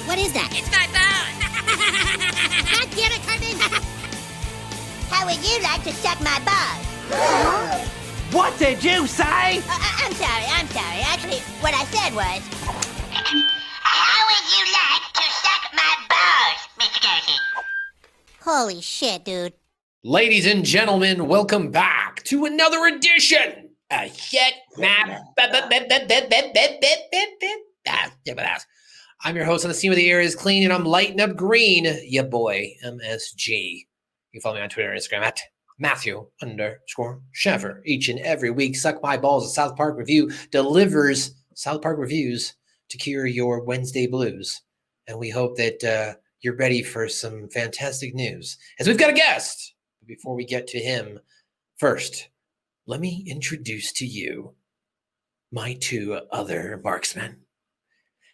What is that? It's my bone! God damn it, Cartman! How would you like to suck my balls? What did you say? I'm sorry. Actually, what I said was... How would you like to suck my balls, Mr. Garrison? Holy shit, dude. Ladies and gentlemen, welcome back to another edition of Shit My I'm your host on the scene where the air is clean and I'm lighting up green. Ya boy, MSG. You can follow me on Twitter and Instagram at Matthew_Sheffer. Each and every week, Suck My Balls, a South Park review, delivers South Park reviews to cure your Wednesday blues. And we hope that you're ready for some fantastic news, as we've got a guest. Before we get to him, first, let me introduce to you my two other marksmen.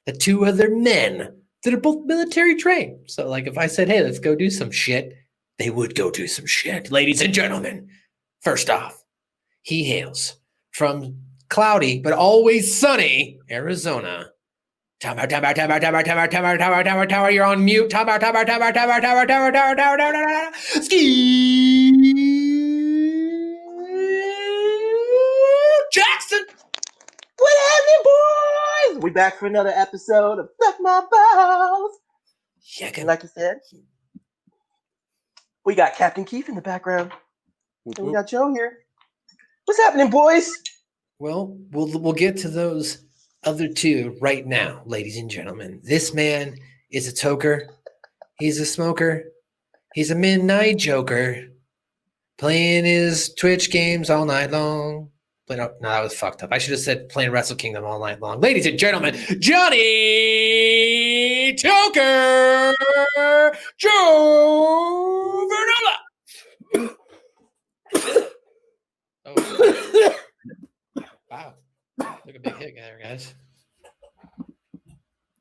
The two other men that are both military trained. So, like, if I said, hey, let's go do some shit, they would go do some shit. Ladies and gentlemen, first off, he hails from cloudy but always sunny Arizona. Tower, you're on mute. Tower. Ski Jackson. What happening, boys? We back for another episode of Suck My Balls. Yeah, And like I said, we got Kaptain Keef in the background. And we got Joe here. What's happening, boys? Well, we'll get to those other two right now, ladies and gentlemen. This man is a toker. He's a smoker. He's a midnight joker. Playing his Twitch games all night long. No, that was fucked up. I should have said playing Wrestle Kingdom all night long. Ladies and gentlemen, Johnny Toker Joe Vernola. Oh. Wow. Look a big hit there, guys.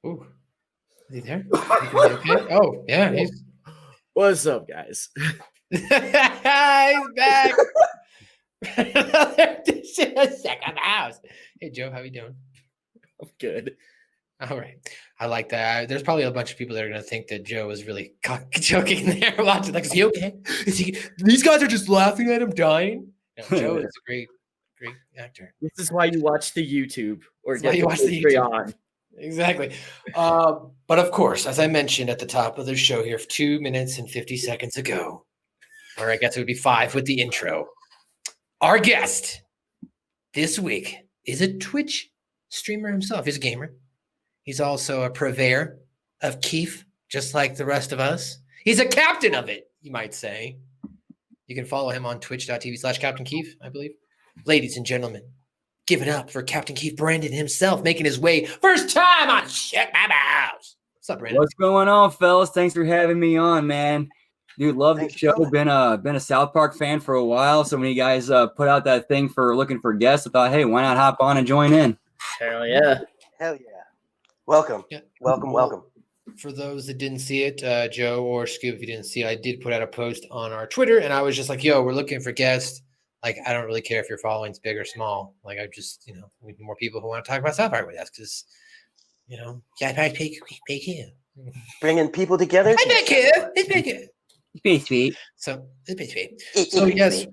Ooh. Is he there? Is he okay? Oh, yeah. He's... What's up, guys? He's back. Another edition of Second House. Hey, Joe, how you doing? I'm good. All right. I like that. There's probably a bunch of people that are going to think that Joe is really joking there watching. Like, is he okay? Is he? These guys are just laughing at him dying. No, Joe is a great actor. This is why you watch the YouTube or That's why you watch the YouTube. Exactly. But of course, as I mentioned at the top of the show here 2 minutes and 50 seconds ago, or I guess it would be 5 with the intro, our guest this week is a Twitch streamer himself. He's a gamer. He's also a purveyor of Keef, just like the rest of us. He's a captain of it, you might say. You can follow him on twitch.tv/Kaptain Keef, I believe. Ladies and gentlemen, give it up for Kaptain Keef Brandon himself, making his way first time on Shit My Balls. What's up, Brandon? What's going on, fellas? Thanks for having me on, man. Dude, love the show. Been a South Park fan for a while. So when you guys put out that thing for looking for guests, I thought, hey, why not hop on and join in? Hell yeah. Hell yeah. Welcome. Yeah. Welcome. For those that didn't see it, Joe or Scoop, if you didn't see it, I did put out a post on our Twitter, and I was just like, yo, we're looking for guests. Like, I don't really care if your following's big or small. Like, I just, we need more people who want to talk about South Park with us because, yeah, I pay here. Bringing people together. I pay here. It's big here. It's sweet. So, it's sweet. So, yes,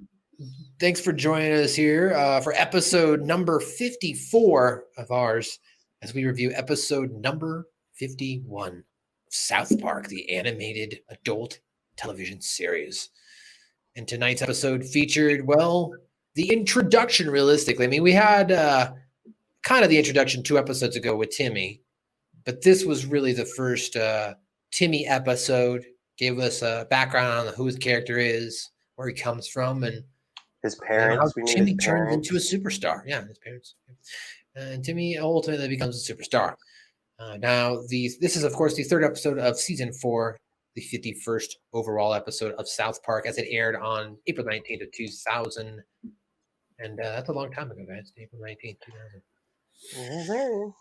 thanks for joining us here for episode number 54 of ours as we review episode number 51 of South Park, the animated adult television series. And tonight's episode featured, well, the introduction, realistically. I mean, we had kind of the introduction 2 episodes ago with Timmy, but this was really the first Timmy episode. Gave us a background on who his character is, where he comes from, and his parents. And how Timmy turns into a superstar. Yeah, his parents. And Timmy ultimately becomes a superstar. Now, this is, of course, the 3rd episode of season 4, the 51st overall episode of South Park, as it aired on April 19th of 2000. And that's a long time ago, guys. April 19th, 2000.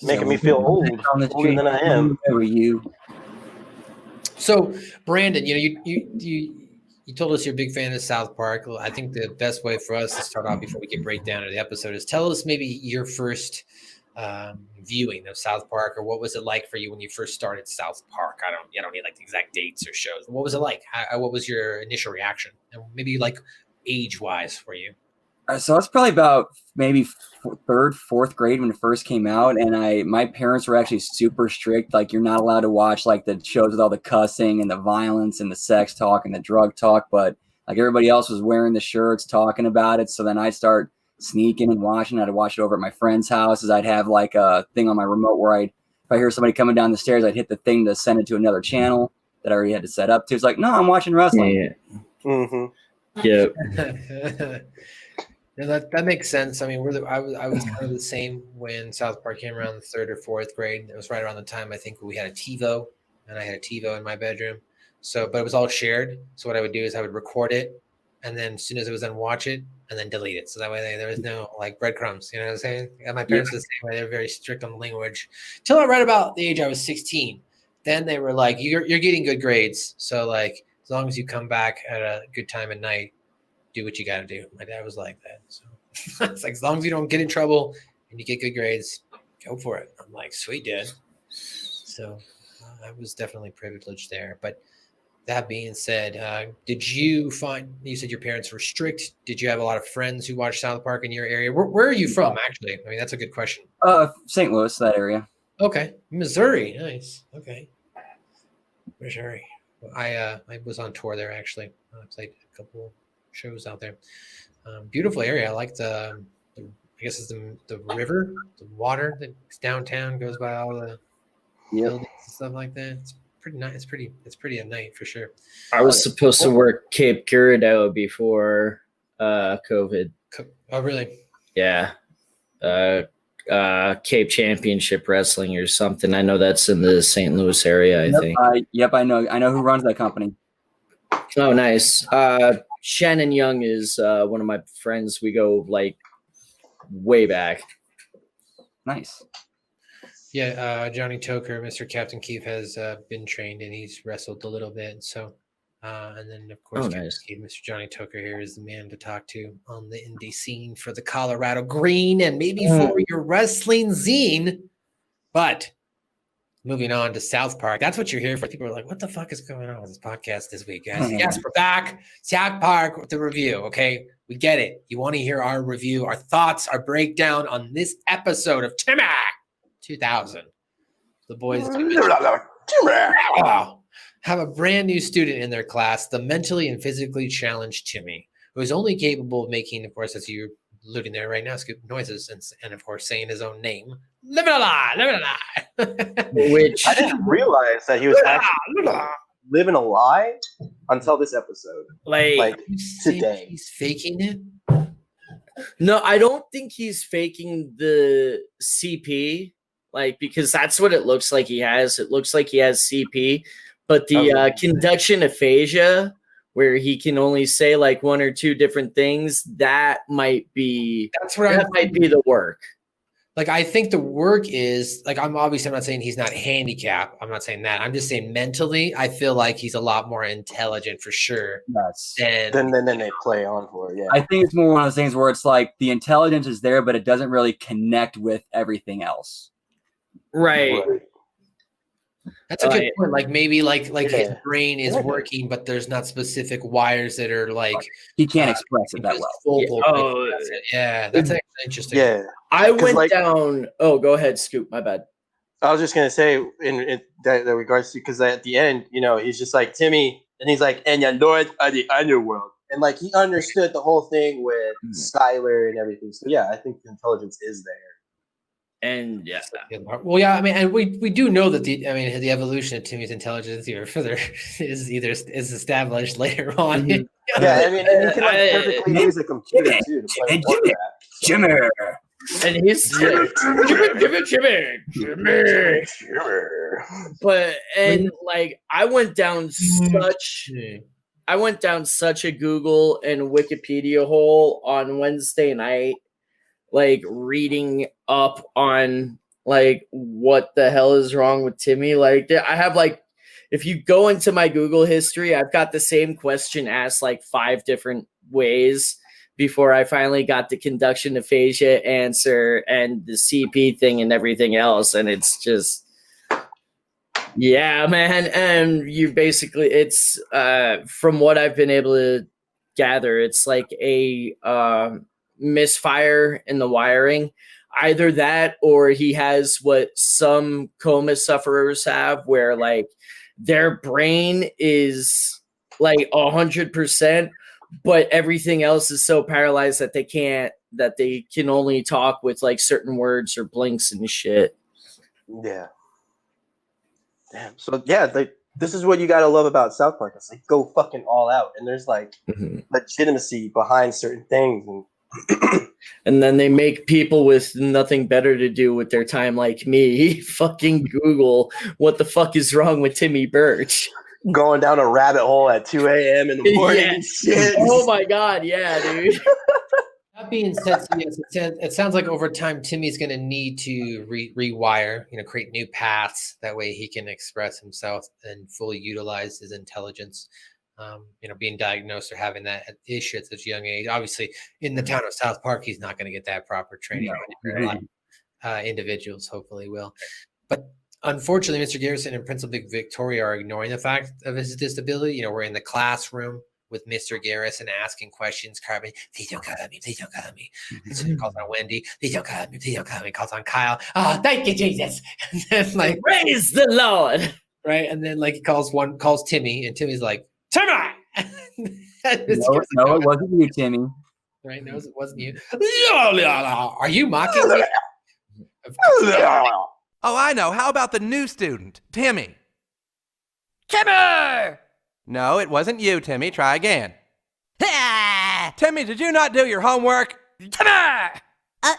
Making me feel older than I am. Who are you? So, Brandon, you told us you're a big fan of South Park. I think the best way for us to start off before we get break down of the episode is tell us maybe your first viewing of South Park, or what was it like for you when you first started South Park? I don't need like the exact dates or shows. What was it like? What was your initial reaction, and maybe like age wise for you? So I was probably about maybe third, fourth grade when it first came out, and my parents were actually super strict. Like, you're not allowed to watch like the shows with all the cussing and the violence and the sex talk and the drug talk, but like everybody else was wearing the shirts, talking about it. So then I'd start sneaking and watching. I'd watch it over at my friend's houses. I'd have like a thing on my remote where if I hear somebody coming down the stairs, I'd hit the thing to send it to another channel that I already had to set up to. It's like, no, I'm watching wrestling. Yeah. Mm-hmm. Yeah. Yeah, that makes sense. I mean, I was kind of the same when South Park came around the third or fourth grade. It was right around the time I think we had a TiVo, and I had a TiVo in my bedroom. So, but it was all shared. So what I would do is I would record it, and then as soon as it was done, watch it, and then delete it. So that way there was no like breadcrumbs. You know what I'm saying? And my parents were the same way. They're very strict on the language. Till I right about the age I was 16. Then they were like, "You're getting good grades. So like as long as you come back at a good time at night, do what you got to do." My dad was like that. So it's like, as long as you don't get in trouble and you get good grades, go for it. I'm like, sweet, Dad. So I was definitely privileged there. But that being said, did you find, you said your parents were strict. Did you have a lot of friends who watched South Park in your area? Where are you from, actually? I mean, that's a good question. St. Louis, that area. Okay. Missouri. Nice. Okay. Missouri. I was on tour there, actually. I played a couple shows out there. Beautiful area. I like the I guess it's the river, the water that's downtown goes by all the buildings and stuff like that. It's pretty nice. It's pretty at night for sure. I was supposed to work Cape Girardeau before COVID. Oh, really? Yeah. Cape Championship Wrestling or something. I know that's in the St. Louis area, I think. I know who runs that company. Oh, nice. Shannon Young is one of my friends. We go like way back. Nice. Yeah, Johnny Toker, Mr. Kaptain Keef has been trained and he's wrestled a little bit. So, and then of course, nice. Mr. Johnny Toker here is the man to talk to on the indie scene for the Colorado Green and maybe for your wrestling zine. But moving on to South Park, that's what you're here for. People are like, "What the fuck is going on with this podcast this week, guys?" Yes, we're back. South Park with the review. Okay, we get it. You want to hear our review, our thoughts, our breakdown on this episode of Timmy 2000. The boys have a brand new student in their class, the mentally and physically challenged Timmy, who is only capable of making, of course, as you're alluding there right now, scoop noises and of course saying his own name. Living a lie. Which I didn't realize that he was actually living a lie until this episode. Like today. He's faking it? No, I don't think he's faking the CP, like, because that's what it looks like he has. It looks like he has CP, but the conduction aphasia, where he can only say like one or two different things, that might be the work. Like, I think the work is like, I'm not saying he's not handicapped. I'm not saying that. I'm just saying mentally, I feel like he's a lot more intelligent for sure. Yes. Then they play on for it. Yeah. I think it's more one of those things where it's like the intelligence is there, but it doesn't really connect with everything else. Right. That's a good point. Like maybe like his brain is working, but there's not specific wires that are like he can't express it that well. That's actually interesting. Yeah. I went down. Oh, go ahead, Scoop. My bad. I was just gonna say in that regards to, because at the end, he's just like Timmy, and he's like, "And you're Lords of the Underworld," and like he understood the whole thing with Skylar and everything. So yeah, I think the intelligence is there. And yeah, well, yeah. I mean, and we do know that the evolution of Timmy's intelligence is established later on. Yeah, I mean, and he can perfectly use a computer too to play Jimmy. And he's Jimmy. But like I went down such a Google and Wikipedia hole on Wednesday night, like reading up on like what the hell is wrong with Timmy. Like I have like, if you go into my Google history, I've got the same question asked like 5 different ways before I finally got the conduction aphasia answer and the CP thing and everything else. And it's just, yeah, man. And you basically, it's from what I've been able to gather, it's like a misfire in the wiring. Either that or he has what some coma sufferers have, where like their brain is like 100%, but everything else is so paralyzed that they can only talk with like certain words or blinks and shit. Yeah. Damn. So yeah, this is what you gotta love about South Park. It's like go fucking all out, and there's like legitimacy behind certain things, and then they make people with nothing better to do with their time, like me, fucking Google what the fuck is wrong with Timmy Birch. Going down a rabbit hole at 2 a.m. in the morning and shit. Oh my god, yeah, dude. That being said, yes, it sounds like over time Timmy's going to need to rewire, create new paths. That way he can express himself and fully utilize his intelligence. Being diagnosed or having that issue at such a young age. Obviously, in the town of South Park, he's not going to get that proper training. A lot of individuals hopefully will. But unfortunately, Mr. Garrison and Principal Victoria are ignoring the fact of his disability. We're in the classroom with Mr. Garrison asking questions, carving, please don't cut me, please don't cut me. And so he calls on Wendy, please don't cut me, please don't cut me. Calls on Kyle, oh, thank you, Jesus. And then like, praise the Lord. Right. And then like he calls Timmy, and Timmy's like, Timmy! No, it wasn't you, Timmy. Right? No, it wasn't you. Are you mocking me? Oh, I know. How about the new student, Timmy? Timmy! No, it wasn't you, Timmy. Try again. Timmy, did you not do your homework? Timmy!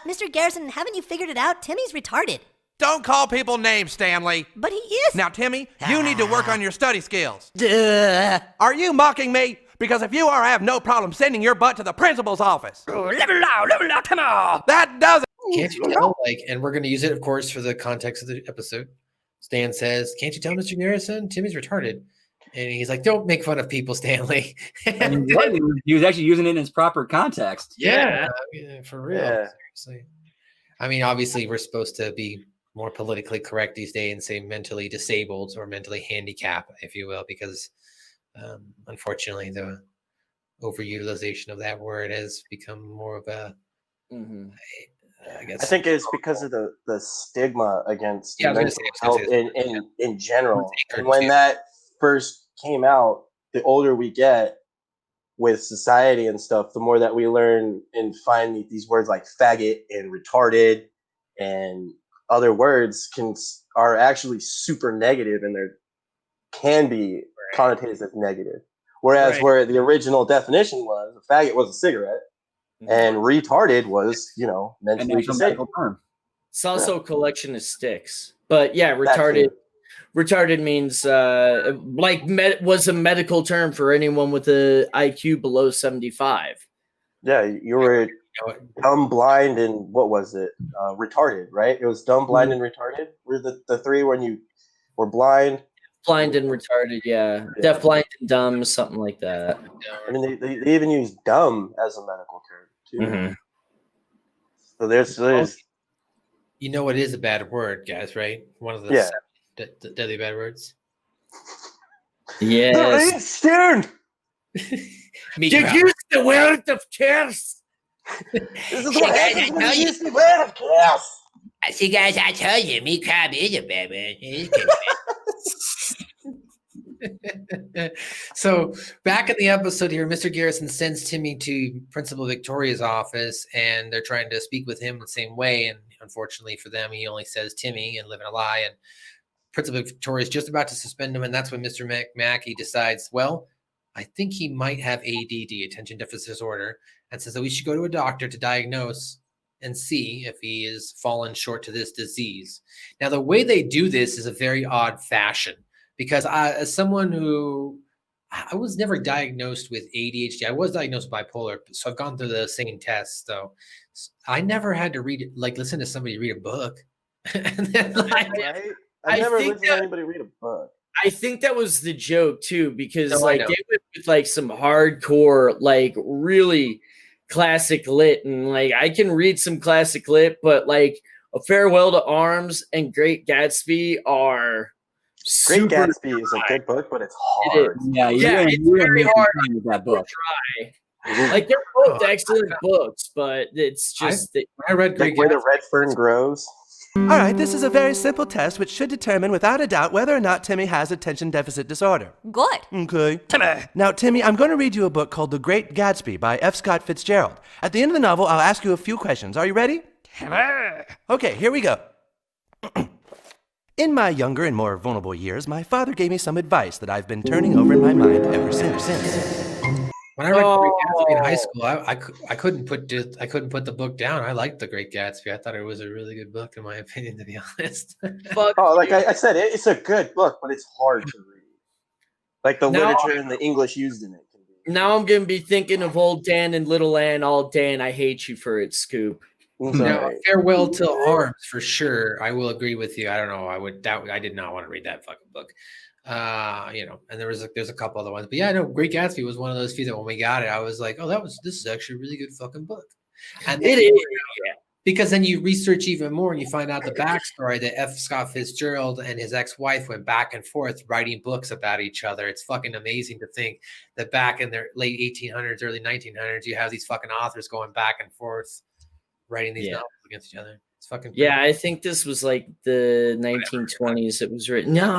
Mr. Garrison, haven't you figured it out? Timmy's retarded. Don't call people names, Stanley. But he is. Now, Timmy, you need to work on your study skills. Duh. Are you mocking me? Because if you are, I have no problem sending your butt to the principal's office. Level out, come on! That doesn't... Can't you tell? And we're going to use it, of course, for the context of the episode. Stan says, can't you tell, Mr. Garrison? Timmy's retarded. And he's like, don't make fun of people, Stanley. And he was actually using it in its proper context. Yeah, for real. Yeah. Seriously. I mean, obviously, we're supposed to be more politically correct these days and say mentally disabled or mentally handicapped, if you will, because unfortunately, the overutilization of that word has become more of a, I guess. I think it's because of the stigma against Yeah, mental health in general. And when that first came out, the older we get with society and stuff, the more that we learn and find these words like faggot and retarded and other words are actually super negative, and there can be connotated as negative. Whereas where the original definition was, a faggot was a cigarette, and retarded was, mentally disabled. It's also a collection of sticks. But yeah, retarded means was a medical term for anyone with a IQ below 75. Yeah, you were dumb, blind, and what was it? Retarded, right? It was dumb, blind, and retarded. Were the three when you were blind? Blind and retarded, yeah. Deaf, blind, and dumb, something like that. I mean, they even use dumb as a medical term too. So there's You know, it is a bad word, guys, right? One of the deadly bad words. Yes. Stand. You use the word of curse. This is what happens when you use the word of chaos. See, guys, I told you, meat crab is a bad word. So back in the episode here, Mr. Garrison sends Timmy to Principal Victoria's office, and they're trying to speak with him the same way. And unfortunately for them, he only says Timmy and living a lie. And Principal Victoria is just about to suspend him, and that's when Mr. Mackey decides, well, I think he might have ADD, attention deficit disorder, and says that we should go to a doctor to diagnose and see if he is fallen short to this disease. Now, the way they do this is a very odd fashion, because as someone who I was never diagnosed with ADHD, I was diagnosed bipolar, so I've gone through the same tests. So I never had to listen to somebody read a book. And then, I've never listened to anybody read a book. I think that was the joke too, because they went with some hardcore, really classic lit, and like I can read some classic lit, but like A Farewell to Arms and Great Gatsby are Great super Gatsby is a good book, but it's It hard. Yeah, Yeah, it's you're very making hard. fun of that book. dry. Like they're both excellent books, but it's just that I read Great Like where the Gatsby. red fern grows. All right, this is a very simple test which should determine without a doubt whether or not Timmy has attention deficit disorder. Good. Okay. Timmy. Now, Timmy, I'm going to read you a book called The Great Gatsby by F. Scott Fitzgerald. At the end of the novel, I'll ask you a few questions. Are you ready? Okay, here we go. In my younger and more vulnerable years, my father gave me some advice that I've been turning over in my mind ever since. When I read Great Gatsby in high school, I couldn't put the book down. I liked The Great Gatsby. I thought it was a really good book, in my opinion, to be honest. fuck. Oh, like I said, it's a good book, but it's hard to read. Like the Now- literature and the English used in it. Can be. Now I'm gonna be thinking of old Dan and Little Ann all day, and I hate you for it, Scoop. Now, Farewell to Arms for sure. I will agree with you. I don't know. I did not want to read that fucking book. And there's a couple other ones, but yeah, no, Great Gatsby was one of those few that when we got it, I was like, oh, this is actually a really good fucking book. And It then is. because then you research even more and you find out the backstory that F. Scott Fitzgerald and his ex-wife went back and forth writing books about each other. It's fucking amazing to think that back in the late 1800s, early 1900s, you have these fucking authors going back and forth writing these novels against each other. It's fucking Yeah, I think this was like the 1920s. It was written. No,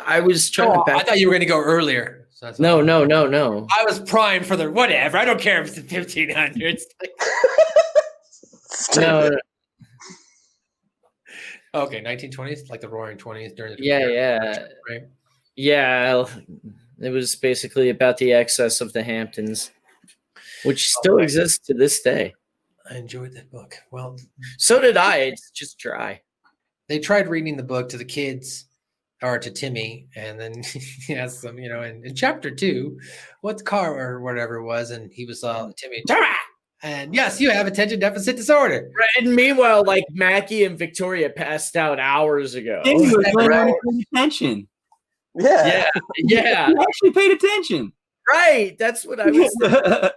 I was trying to. I thought you were going to go earlier. So that's No. I was primed for the whatever. I don't care if it's the 1500s. No. Okay, 1920s, like the Roaring 20s during the Yeah. right? Yeah, it was basically about the excess of the Hamptons, which still exists to this day. I enjoyed that book. Well, So did I. It's just dry. they tried reading the book to the kids or to Timmy, and then he asked them, in chapter 2, what car or whatever it was, and he was Timmy, Timmy! And yes, you have attention deficit disorder. Right, and meanwhile, like Mackie and Victoria passed out hours ago. Timmy was paying attention. Yeah. Yeah, He actually paid attention. right. That's what I was.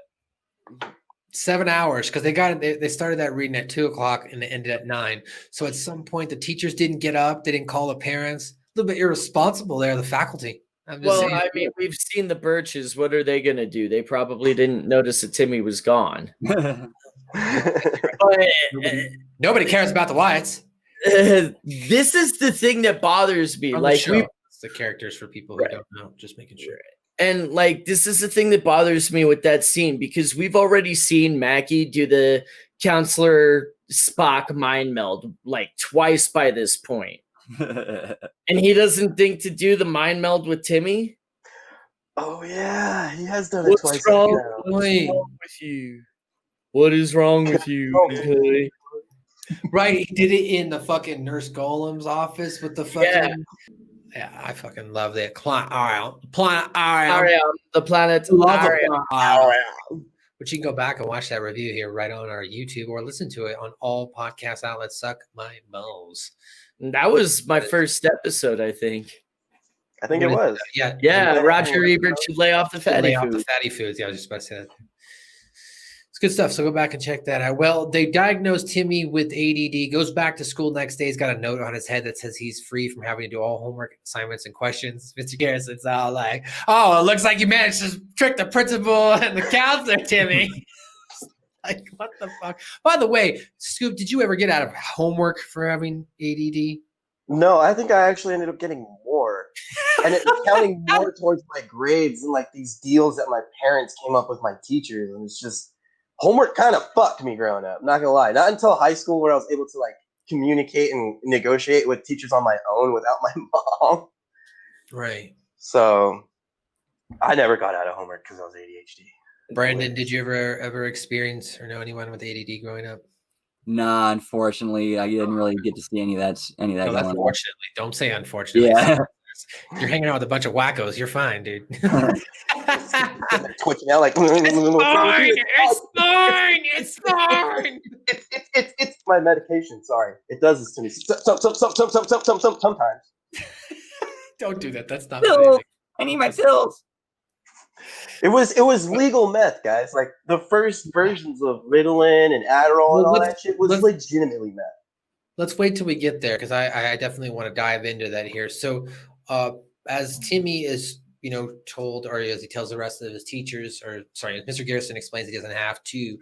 7 hours because they started that reading at 2:00 and they ended at 9. So at some point the teachers didn't get up, they didn't call the parents. A little bit irresponsible there, the faculty. I'm just Well, saying. I mean, we've seen the Birches. What are they going to do? They probably didn't notice that Timmy was gone. But Nobody cares about the Wyatts. this is the thing that bothers me. From the Like show. we It's the characters for people who don't know, just making sure. And like this is the thing that bothers me with that scene because we've already seen Mackie do the Counselor Spock mind meld like twice by this point. And he doesn't think to do the mind meld with Timmy. Oh yeah, he has done it What's twice. wrong? now. What's wrong with you? What is wrong with you? Okay? Right, he did it in the fucking Nurse Golem's office with the fucking. Yeah, I fucking love that. Planet Ariel, the planet Ariel. But you can go back and watch that review here right on our YouTube or listen to it on all podcast outlets. Suck my balls. That was my first episode, I think. I think it was. Yeah. Yeah, Roger Ebert should lay off the fatty Lay off the food. fatty foods. Yeah, I was just about to say that. It's good stuff. So go back and check that out. Well, they diagnosed Timmy with ADD, goes back to school next day. He's got a note on his head that says he's free from having to do all homework assignments and questions. Mr. Garrison's all like, oh, it looks like you managed to trick the principal and the counselor, Timmy. Like, what the fuck? By the way, Scoop, did you ever get out of homework for having ADD? No, I think I actually ended up getting more. And it was counting more towards my grades and like these deals that my parents came up with my teachers. And it's just homework kind of fucked me growing up. Not gonna lie. Not until high school where I was able to like communicate and negotiate with teachers on my own without my mom. Right. So I never got out of homework because I was ADHD. Brandon, did you ever experience or know anyone with ADD growing up? Nah, unfortunately, I didn't really get to see any of that. No, that's going on. fortunately. Don't say unfortunately. Yeah. You're hanging out with a bunch of wackos. You're fine, dude. Twitching out like It's fine. It's fine. It's my medication. Sorry, it does this to me. Sometimes. Don't do that. That's not. Pills. amazing. I need my pills. It was legal meth, guys. Like the first versions of Ritalin and Adderall and all that shit was legitimately meth. Let's wait till we get there because I definitely want to dive into that here. So, as Timmy is told, or as he tells the rest of his teachers, or sorry, as Mr. Garrison explains, he doesn't have to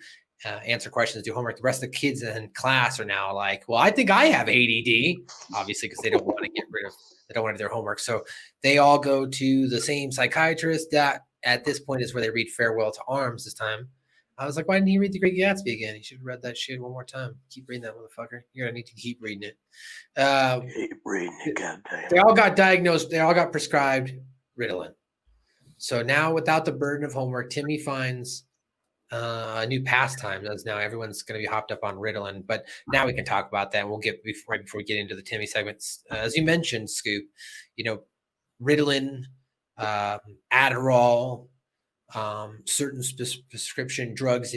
answer questions, do homework. The rest of the kids in class are now like, well, I think I have ADD, obviously, because they don't want to they don't want to do their homework. So they all go to the same psychiatrist. That at this point is where they read Farewell to Arms this time. I was like, why didn't he read The Great Gatsby again? He should have read that shit one more time. Keep reading that, motherfucker. You're gonna need to keep reading it. Keep reading it, goddamn. They all got diagnosed. They all got prescribed Ritalin. So now, without the burden of homework, Timmy finds a new pastime. As now everyone's going to be hopped up on Ritalin. But now we can talk about that. And we'll get right before we get into the Timmy segments. As you mentioned, Scoop, Ritalin, Adderall, certain prescription drugs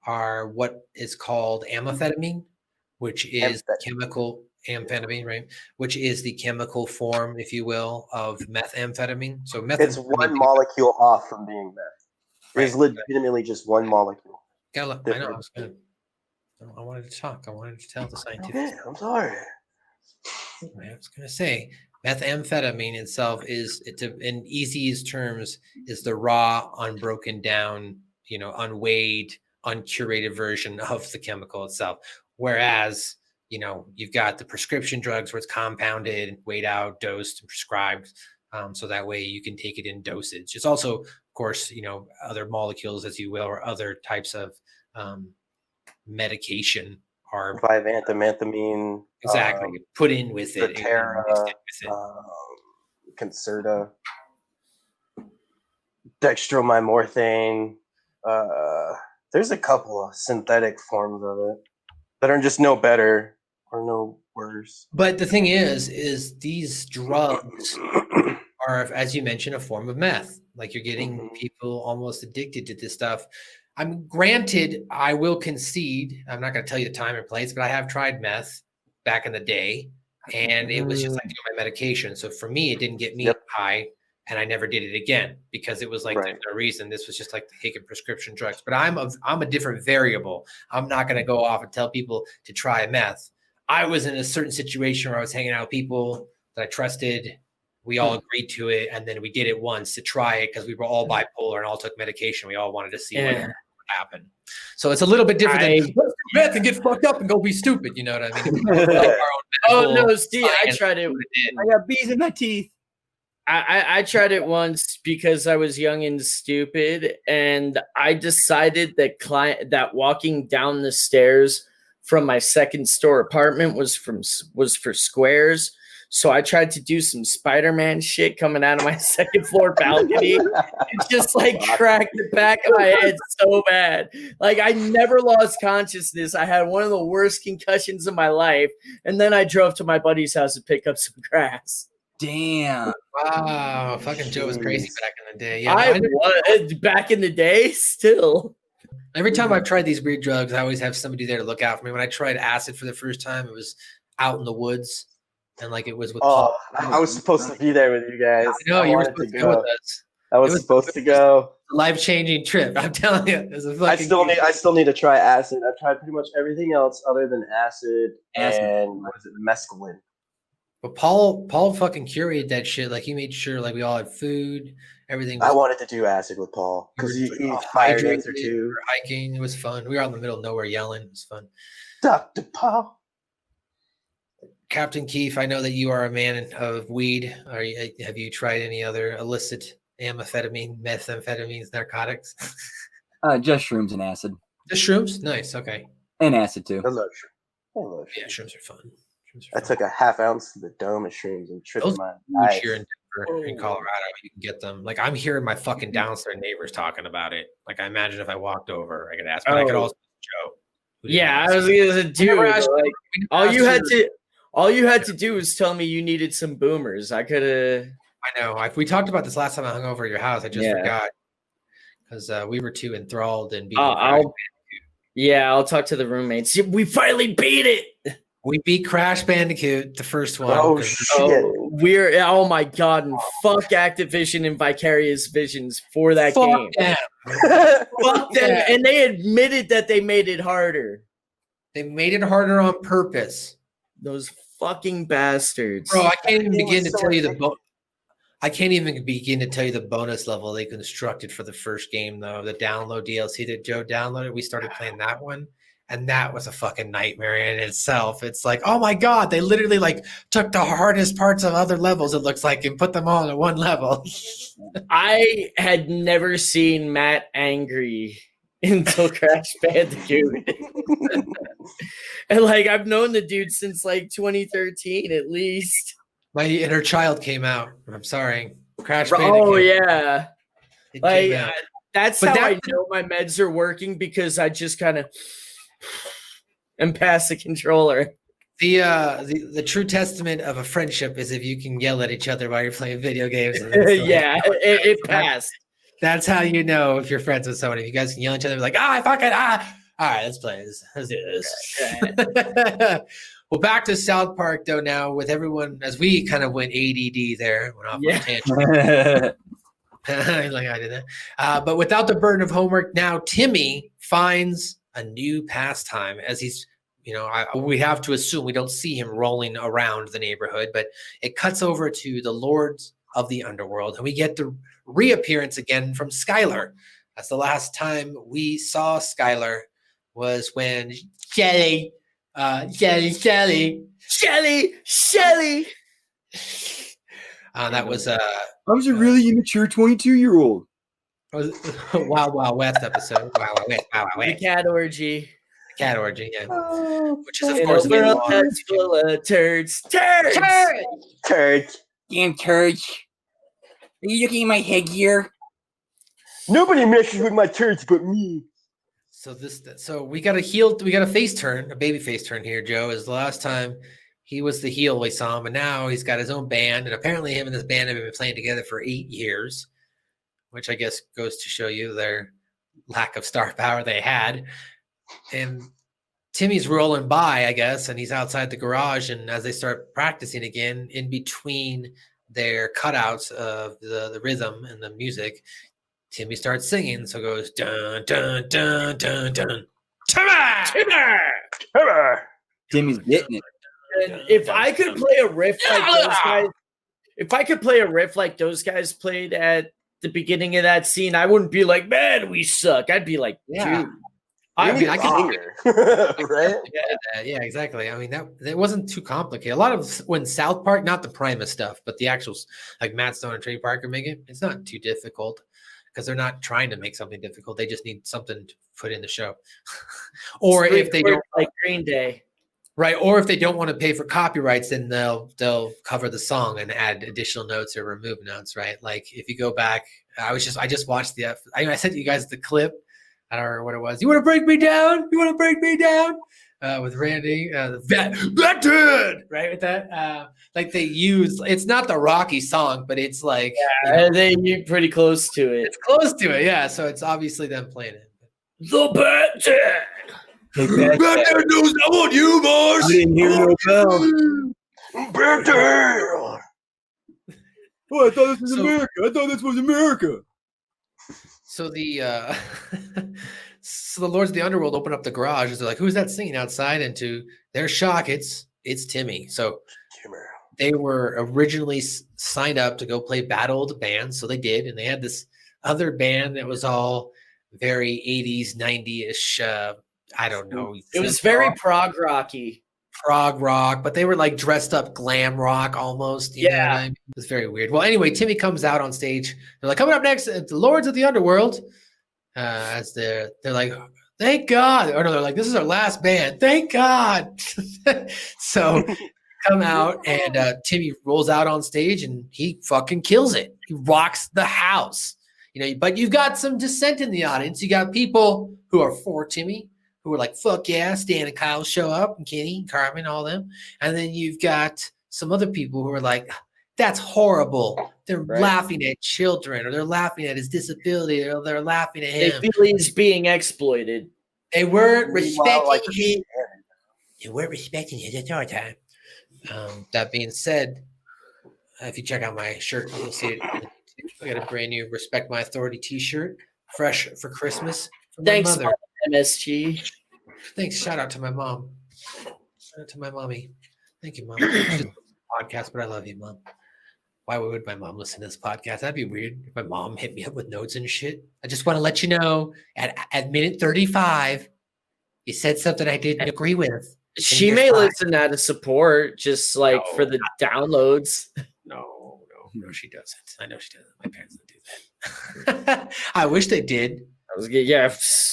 are what is called amphetamine, which is chemical amphetamine, right? Which is the chemical form, if you will, of methamphetamine. So it's one molecule off from being meth. It's legitimately just one molecule. I know. I wanted to talk. I wanted to tell the scientific. Okay, I'm sorry. I was going to say methamphetamine itself is, in easiest terms, is the raw, unbroken down, unweighed, uncurated version of the chemical itself. Whereas, you've got the prescription drugs where it's compounded, weighed out, dosed, and prescribed. So that way you can take it in dosage. It's also, of course, other molecules, as you will, or other types of medication are vivantamethamine. Exactly. Put in with it. Concerta. Dextromethorphan. There's a couple of synthetic forms of it that are just no better or no worse. But the thing is these drugs are, as you mentioned, a form of meth. Like, you're getting people almost addicted to this stuff. Granted, I will concede, I'm not going to tell you the time and place, but I have tried meth back in the day, and it was just like doing my medication. So for me, it didn't get me high, and I never did it again because it was like there's no reason. This was just like taking prescription drugs. But I'm a different variable. I'm not going to go off and tell people to try meth. I was in a certain situation where I was hanging out with people that I trusted. We all agreed to it, and then we did it once to try it because we were all bipolar and all took medication. We all wanted to see what would happen. So it's a little bit different than let's do meth and get fucked up and go be stupid. You know what I mean? No, Steve, I tried it. I got bees in my teeth. I tried it once because I was young and stupid, and I decided that walking down the stairs from my second story apartment was for squares. So I tried to do some Spider-Man shit coming out of my second floor balcony. It just cracked the back of my head so bad. Like, I never lost consciousness. I had one of the worst concussions of my life. And then I drove to my buddy's house to pick up some grass. Damn. Wow. Fucking Joe was crazy back in the day. Yeah, I was back in the day still. Every time I've tried these weird drugs, I always have somebody there to look out for me. When I tried acid for the first time, it was out in the woods. And it was with Paul. I was supposed to be there with you guys. No, you were supposed to go with us. I was supposed to go. Life-changing trip. I'm telling you. I still need to try acid. I've tried pretty much everything else other than acid and mescaline. But Paul fucking curated that shit. Like, he made sure we all had food, everything. I wanted to do acid with Paul because he fired answer too. Hiking, it was fun. We were out in the middle of nowhere yelling. It was fun. Dr. Paul. Kaptain Keef, I know that you are a man of weed. Have you tried any other illicit methamphetamines, narcotics? Just shrooms and acid. Just shrooms? Nice. Okay. And acid too. I love shrooms. Yeah, shrooms are fun. I took a half ounce of the dome of shrooms and tripped my eyes. Here in Denver, in Colorado, you can get them. I'm hearing my fucking downstairs neighbors talking about it. I imagine if I walked over, I could ask, but I could also Joe. Yeah, I was gonna do. All you had to do was tell me you needed some boomers. I could have. I know. We talked about this last time I hung over at your house. I just forgot because we were too enthralled and being. I'll talk to the roommates. We finally beat it. We beat Crash Bandicoot, the first one. Oh 'cause- shit! Oh my god, and fuck Activision and Vicarious Visions for that Fuck game. them. Fuck them, Yeah. and they admitted that they made it harder. They made it harder on purpose. Those fucking bastards. Bro, I can't even It begin to was so tell you addictive. I can't even begin to tell you the bonus level they constructed for the first game, though. The download DLC that Joe downloaded, we started playing that one, and that was a fucking nightmare in itself. It's like, oh my god, they literally like took the hardest parts of other levels. It looks like and put them all in one level. I had never seen Matt angry until Crash Bandicoot. And like I've known the dude since like 2013 at least. My inner child came out. I'm sorry, Crash Bandicoot. Oh yeah. It Like came out. that's But how I that- know my meds are working because I just kind of and pass the controller. The true testament of a friendship is if you can yell at each other while you're playing video games. Yeah, it passed. That's how you know if you're friends with somebody. If you guys can yell at each other, like, I fucking all right, let's play this. Let's do this. Well, back to South Park though. Now with everyone, as we kind of went ADD there, went off on a tangent. Like I did that. But without the burden of homework, now Timmy finds a new pastime as he's, we have to assume we don't see him rolling around the neighborhood, but it cuts over to the Lords of the Underworld, and we get the reappearance again from Skylar. That's the last time we saw Skylar was when Shelly. That was I was a really immature 22-year-old. Wild Wild West episode. Wild Wild West. Wild Wild The West. cat orgy. Cat orgy, yeah. Which is of In course a world the that's full of turds. Turds! Turd. Damn turds. Are you looking at my headgear? Nobody messes with my turds but me. So we got a face turn, a baby face turn here, Joe. Is the last time he was the heel we saw him, and now he's got his own band, and apparently him and this band have been playing together for 8 years, which I guess goes to show you their lack of star power they had. And Timmy's rolling by, I guess, and he's outside the garage, and as they start practicing again, in between their cutouts of the rhythm and the music, Timmy starts singing, so it goes dun dun dun dun dun. Timmy! Timmy's getting it. And if I could play a riff like those guys, played at the beginning of that scene, I wouldn't be like, man, we suck. I'd be like, Yeah. dude. I We mean, need I a can singer, right? yeah, exactly. I mean, that wasn't too complicated. A lot of when South Park, not the Primus stuff, but the actual like Matt Stone and Trey Parker make it, it's not too difficult because they're not trying to make something difficult. They just need something to put in the show. Or if they don't like Green Day. right, or if they don't want to pay for copyrights, then they'll cover the song and add additional notes or remove notes, right? Like if you go back, I just watched I sent you guys the clip. I don't remember what it was. You want to break me down? You want to break me down? With Randy, that dude, right? With that, like they use. It's not the Rocky song, but it's like You're pretty close to it. it's close to it, yeah. So it's obviously them playing it. The Batman. Batman knows I want you, boss. I didn't hear no bell. Better. Oh, I thought this was So- America. I thought this was America. So the Lords of the Underworld open up the garage and they're like, "Who's that singing outside?" And to their shock, it's Timmy. So they were originally signed up to go play Battle of the Bands, so they did, and they had this other band that was all very 80s, 90-ish. I don't know. It was very prog rocky. prog rock, but they were like dressed up glam rock almost. You know what I mean? It was very weird. Well, anyway, Timmy comes out on stage. They're like, coming up next, the Lords of the Underworld. As they're like, thank God. Or no, they're like, this is our last band. Thank God. So come out and Timmy rolls out on stage and he fucking kills it. He rocks the house. But you've got some dissent in the audience. You got people who are for Timmy, who are like, fuck yeah, Stan and Kyle show up, and Kenny, and Carmen, all them. And then you've got some other people who are like, that's horrible. They're laughing at children, or they're laughing at his disability, or they're laughing at him. They feel he's being exploited. They weren't respecting him. You weren't respecting his authority. That being said, if you check out my shirt, you'll see it. I got a brand new Respect My Authority t-shirt, fresh for Christmas from Thanks, my mother. MSG. Thanks. Shout out to my mom. Shout out to my mommy. Thank you, Mom. She's just a podcast, but I love you, Mom. Why would my mom listen to this podcast? That'd be weird if my mom hit me up with notes and shit. I just want to let you know at minute 35, you said something I didn't agree with. She may listen out of support, just like for the downloads. No, she doesn't. I know she doesn't. My parents don't do that. I wish they did.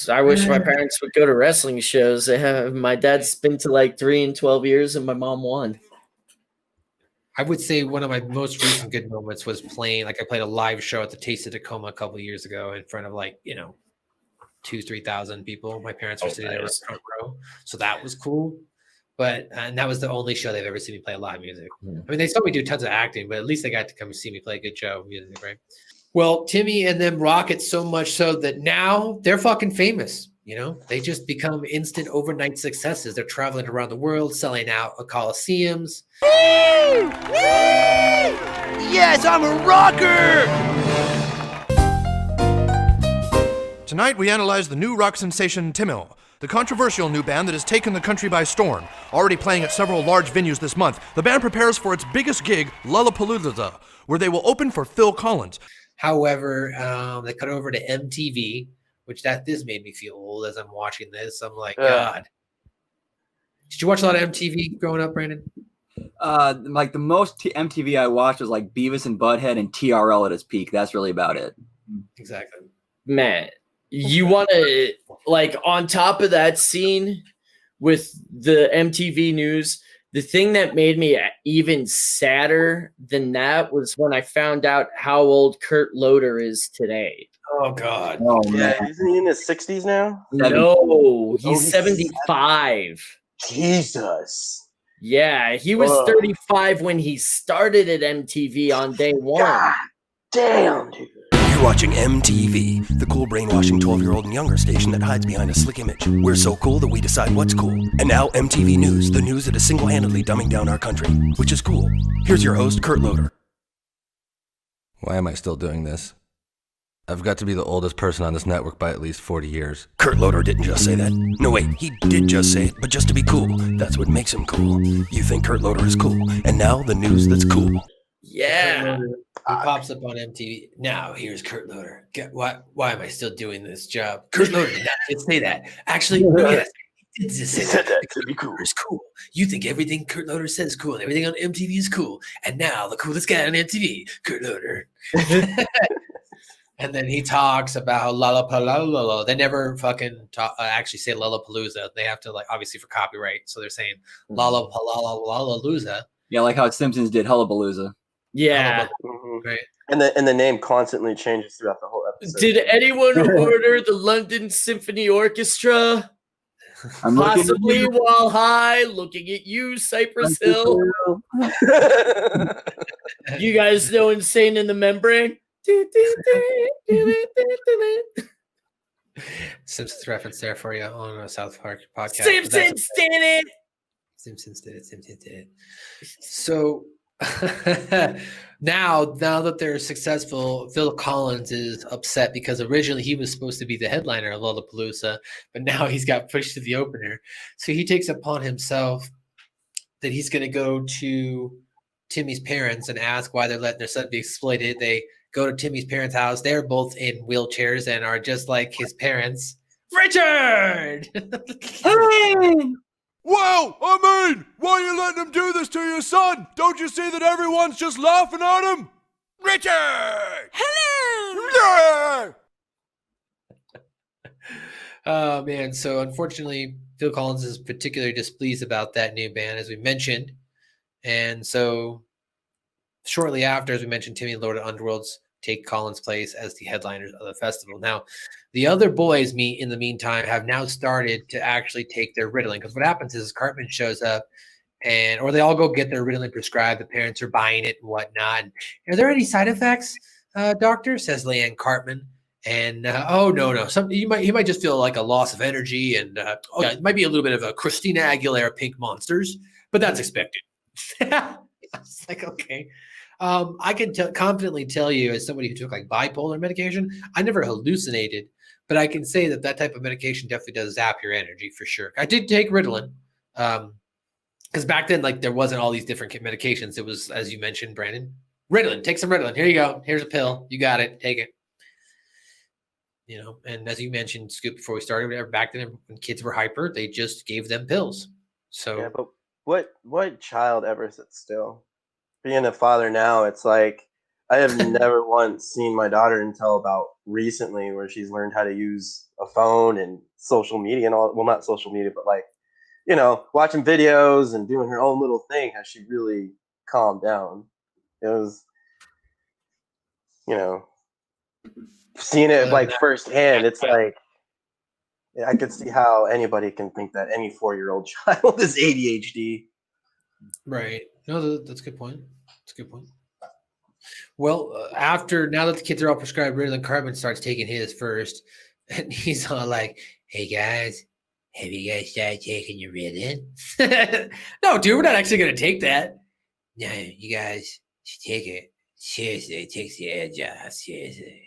I wish my parents would go to wrestling shows. My dad's been to like 3 in 12 years, and my mom 1. I would say one of my most recent good moments was playing. Like I played a live show at the Taste of Tacoma a couple of years ago in front of 2,000-3,000 people. My parents were sitting there in the front row, so that was cool. But and that was the only show they've ever seen me play live music. I mean, they saw me do tons of acting, but at least they got to come and see me play a good show of music, right? Well, Timmy and them rock it so much so that now they're fucking famous. They just become instant overnight successes. They're traveling around the world, selling out coliseums. Yes, I'm a rocker! Tonight we analyze the new rock sensation Timmy, the controversial new band that has taken the country by storm. Already playing at several large venues this month, the band prepares for its biggest gig, Lollapalooza, where they will open for Phil Collins. However, they cut over to MTV, which this made me feel old as I'm watching this. I'm like, God. Did you watch a lot of MTV growing up, Brandon? Like the most MTV I watched was like Beavis and Butthead and TRL at its peak. That's really about it. Exactly. Man, you want to, like, on top of that scene with the MTV news, the thing that made me even sadder than that was when I found out how old Kurt Loder is today. Oh, God. Oh, Yeah, man. isn't he in his 60s now? No, he's 75. Jesus. Yeah, he was 35 when he started at MTV on day 1. God damn, dude. You're watching MTV, the cool brainwashing 12-year-old and younger station that hides behind a slick image. We're so cool that we decide what's cool. And now MTV News, the news that is single-handedly dumbing down our country, which is cool. Here's your host, Kurt Loder. Why am I still doing this? I've got to be the oldest person on this network by at least 40 years. Kurt Loder didn't just say that. No, wait, he did just say it, but just to be cool. That's what makes him cool. You think Kurt Loder is cool, and now the news that's cool. Yeah. He pops up on MTV. Now, here's Kurt Loder. Why am I still doing this job? Kurt Loder did not say that. Actually, yes, he did just say that. To be cool. It's cool. You think everything Kurt Loder says is cool, and everything on MTV is cool. And now, the coolest guy on MTV, Kurt Loder. And then he talks about Lollapalooza. They never fucking actually say Lollapalooza. They have to, obviously for copyright. So they're saying Lollapalooza. Yeah, like how Simpsons did Hullabalooza. Yeah. Mm-hmm. Right. And the name constantly changes throughout the whole episode. Did anyone order the London Symphony Orchestra? Possibly while high, looking at you, Cypress Hill. You guys know Insane in the Membrane? Simpsons reference there for you on a South Park podcast. Simpsons did it. Simpsons did it. So now that they're successful, Phil Collins is upset because originally he was supposed to be the headliner of Lollapalooza, but now he's got pushed to the opener. So he takes upon himself that he's going to go to Timmy's parents and ask why they're letting their son be exploited. They go to Timmy's parents' house. They're both in wheelchairs and are just like his parents. Richard! Whoa! I mean, why are you letting him do this to your son? Don't you see that everyone's just laughing at him? Richard! Hello! Oh, man. So, unfortunately, Phil Collins is particularly displeased about that new band, as we mentioned. And so, shortly after, as we mentioned, Timmy and Lords of the Underworld's take Collins' place as the headliners of the festival. Now, the other boys, in the meantime, have now started to actually take their Ritalin. Because what happens is Cartman shows up, or they all go get their Ritalin prescribed. The parents are buying it and whatnot. And, are there any side effects, doctor? Says Leanne Cartman. And no, he might just feel like a loss of energy, and it might be a little bit of a Christina Aguilera Pink Monsters, but that's expected. I was like, okay. I can confidently tell you, as somebody who took like bipolar medication, I never hallucinated, but I can say that type of medication definitely does zap your energy for sure. I did take Ritalin, because back then, like, there wasn't all these different medications. It was, as you mentioned, Brandon, Ritalin. Take some Ritalin. Here you go. Here's a pill. You got it. Take it. And as you mentioned, Scoop, before we started, back then when kids were hyper, they just gave them pills. So yeah, but what child ever sits still? Being a father now, it's like I have never once seen my daughter until about recently, where she's learned how to use a phone and social media and all. Well, not social media, but like, watching videos and doing her own little thing. Has she really calmed down? It was, seeing it like firsthand. It's like, I could see how anybody can think that any 4-year-old child is ADHD. Right. No, that's a good point. That's a good point. Well, now that the kids are all prescribed Ritalin, Cartman starts taking his first, and he's all like, "Hey guys, have you guys started taking your Ritalin?" No, dude, we're not actually gonna take that. No, you guys should take it. Seriously, it takes the edge off. Seriously.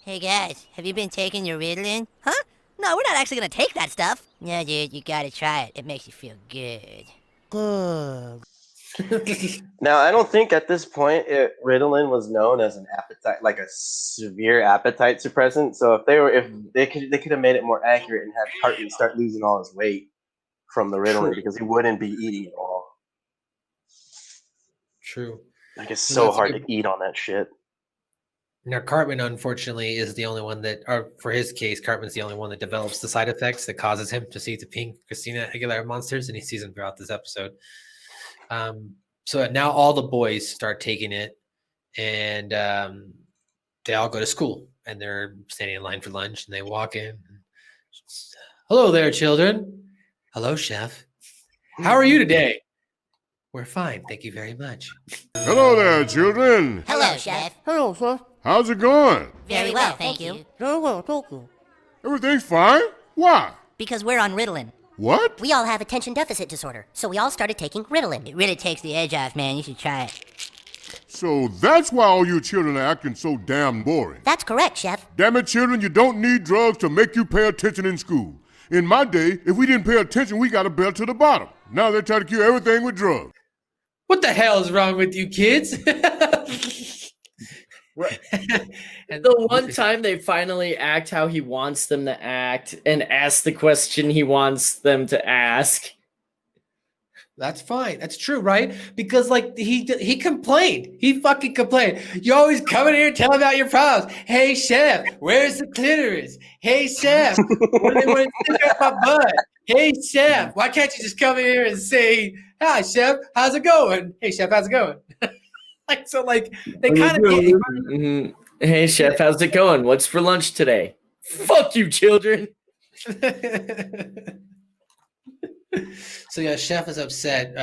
Hey guys, have you been taking your Ritalin? Huh? No, we're not actually gonna take that stuff. No, dude, you gotta try it. It makes you feel good. Good. Now, I don't think at this point Ritalin was known as an appetite, like a severe appetite suppressant. So if they could have made it more accurate and had Cartman start losing all his weight from the Ritalin, because he wouldn't be eating at all. True. Like, it's so hard to eat on that shit. Now, Cartman, unfortunately, is the only one that, or for his case, Cartman's the only one that develops the side effects that causes him to see the pink Christina Aguilera monsters, and he sees them throughout this episode. So now all the boys start taking it, and they all go to school, and they're standing in line for lunch, and they walk in. Hello there, children. Hello, chef. How are you today? We're fine, thank you very much. Hello there, children. Hello, Chef. Hello, sir. How's it going? Very well, thank you. Very well, thank you. Everything's fine? Why? Because we're on Ritalin. What? We all have attention deficit disorder, so we all started taking Ritalin. It really takes the edge off, man. You should try it. So that's why all you children are acting so damn boring. That's correct, Chef. Damn it, children, you don't need drugs to make you pay attention in school. In my day, if we didn't pay attention, we got a belt to the bottom. Now they try to cure everything with drugs. What the hell is wrong with you kids? And the one time they finally act how he wants them to act and ask the question he wants them to ask. That's fine. That's true, right? Because like he complained. He fucking complained. You always come in here and tell about your problems. Hey chef, where's the clitoris? Hey chef, what do they want to stick up my butt? Hey chef, why can't you just come in here and say, "Hi chef, how's it going? Hey chef, how's it going?" They kind of. Hey chef, how's it going? What's for lunch today? Fuck you, children. So yeah, Chef is upset.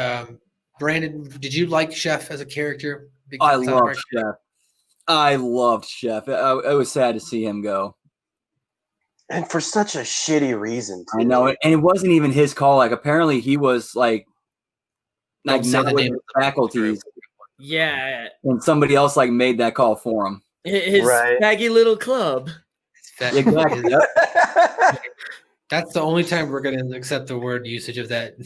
Brandon, did you like Chef as a character? I loved Chef. I loved Chef. It was sad to see him go. And for such a shitty reason, too. I know, and it wasn't even his call. Like, apparently he was like not with his faculties. Yeah. And somebody else like made that call for him. His baggy little club. Exactly. Yep. That's the only time we're going to accept the word usage of that.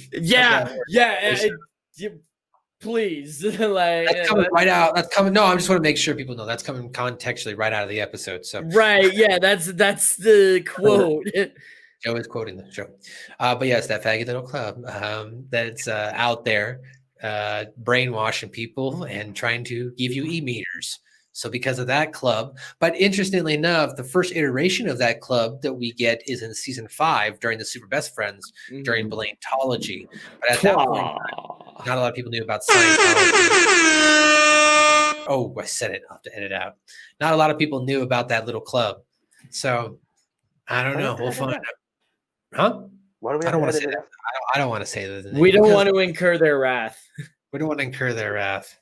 Please. Like, that's coming right out. That's coming. No, I just want to make sure people know that's coming contextually right out of the episode. So right, yeah, that's the quote. Joe is quoting the show. But yes, that faggy little club that's out there brainwashing people and trying to give you e-meters. So because of that club, but interestingly enough, the first iteration of that club that we get is in season 5 during the Super Best Friends during Blaintology. But at that point, not a lot of people knew about Scientology. Oh, I said it. I'll have to edit out. Not a lot of people knew about that little club. So I don't know. We'll find out. Huh? Why do we I don't want to say that. I don't want to say that. We don't want to incur their wrath. We don't want to incur their wrath.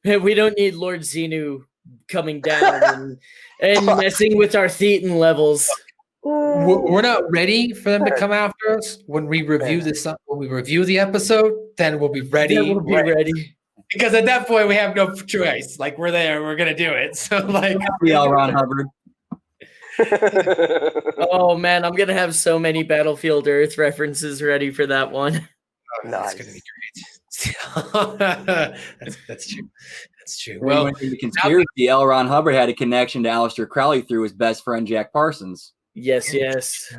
We don't need Lord Xenu coming down and messing with our thetan levels. We're not ready for them to come after us. When we review this, when we review the episode, then we'll be ready. Then we'll be ready. Because at that point we have no choice. Like we're there, we're gonna do it. So like, Yeah, Ron Hubbard. Oh man, I'm gonna have so many Battlefield Earth references ready for that one. That's gonna be great. That's true. That's true. Well, In the conspiracy, L. Ron Hubbard had a connection to Aleister Crowley through his best friend Jack Parsons. Yes.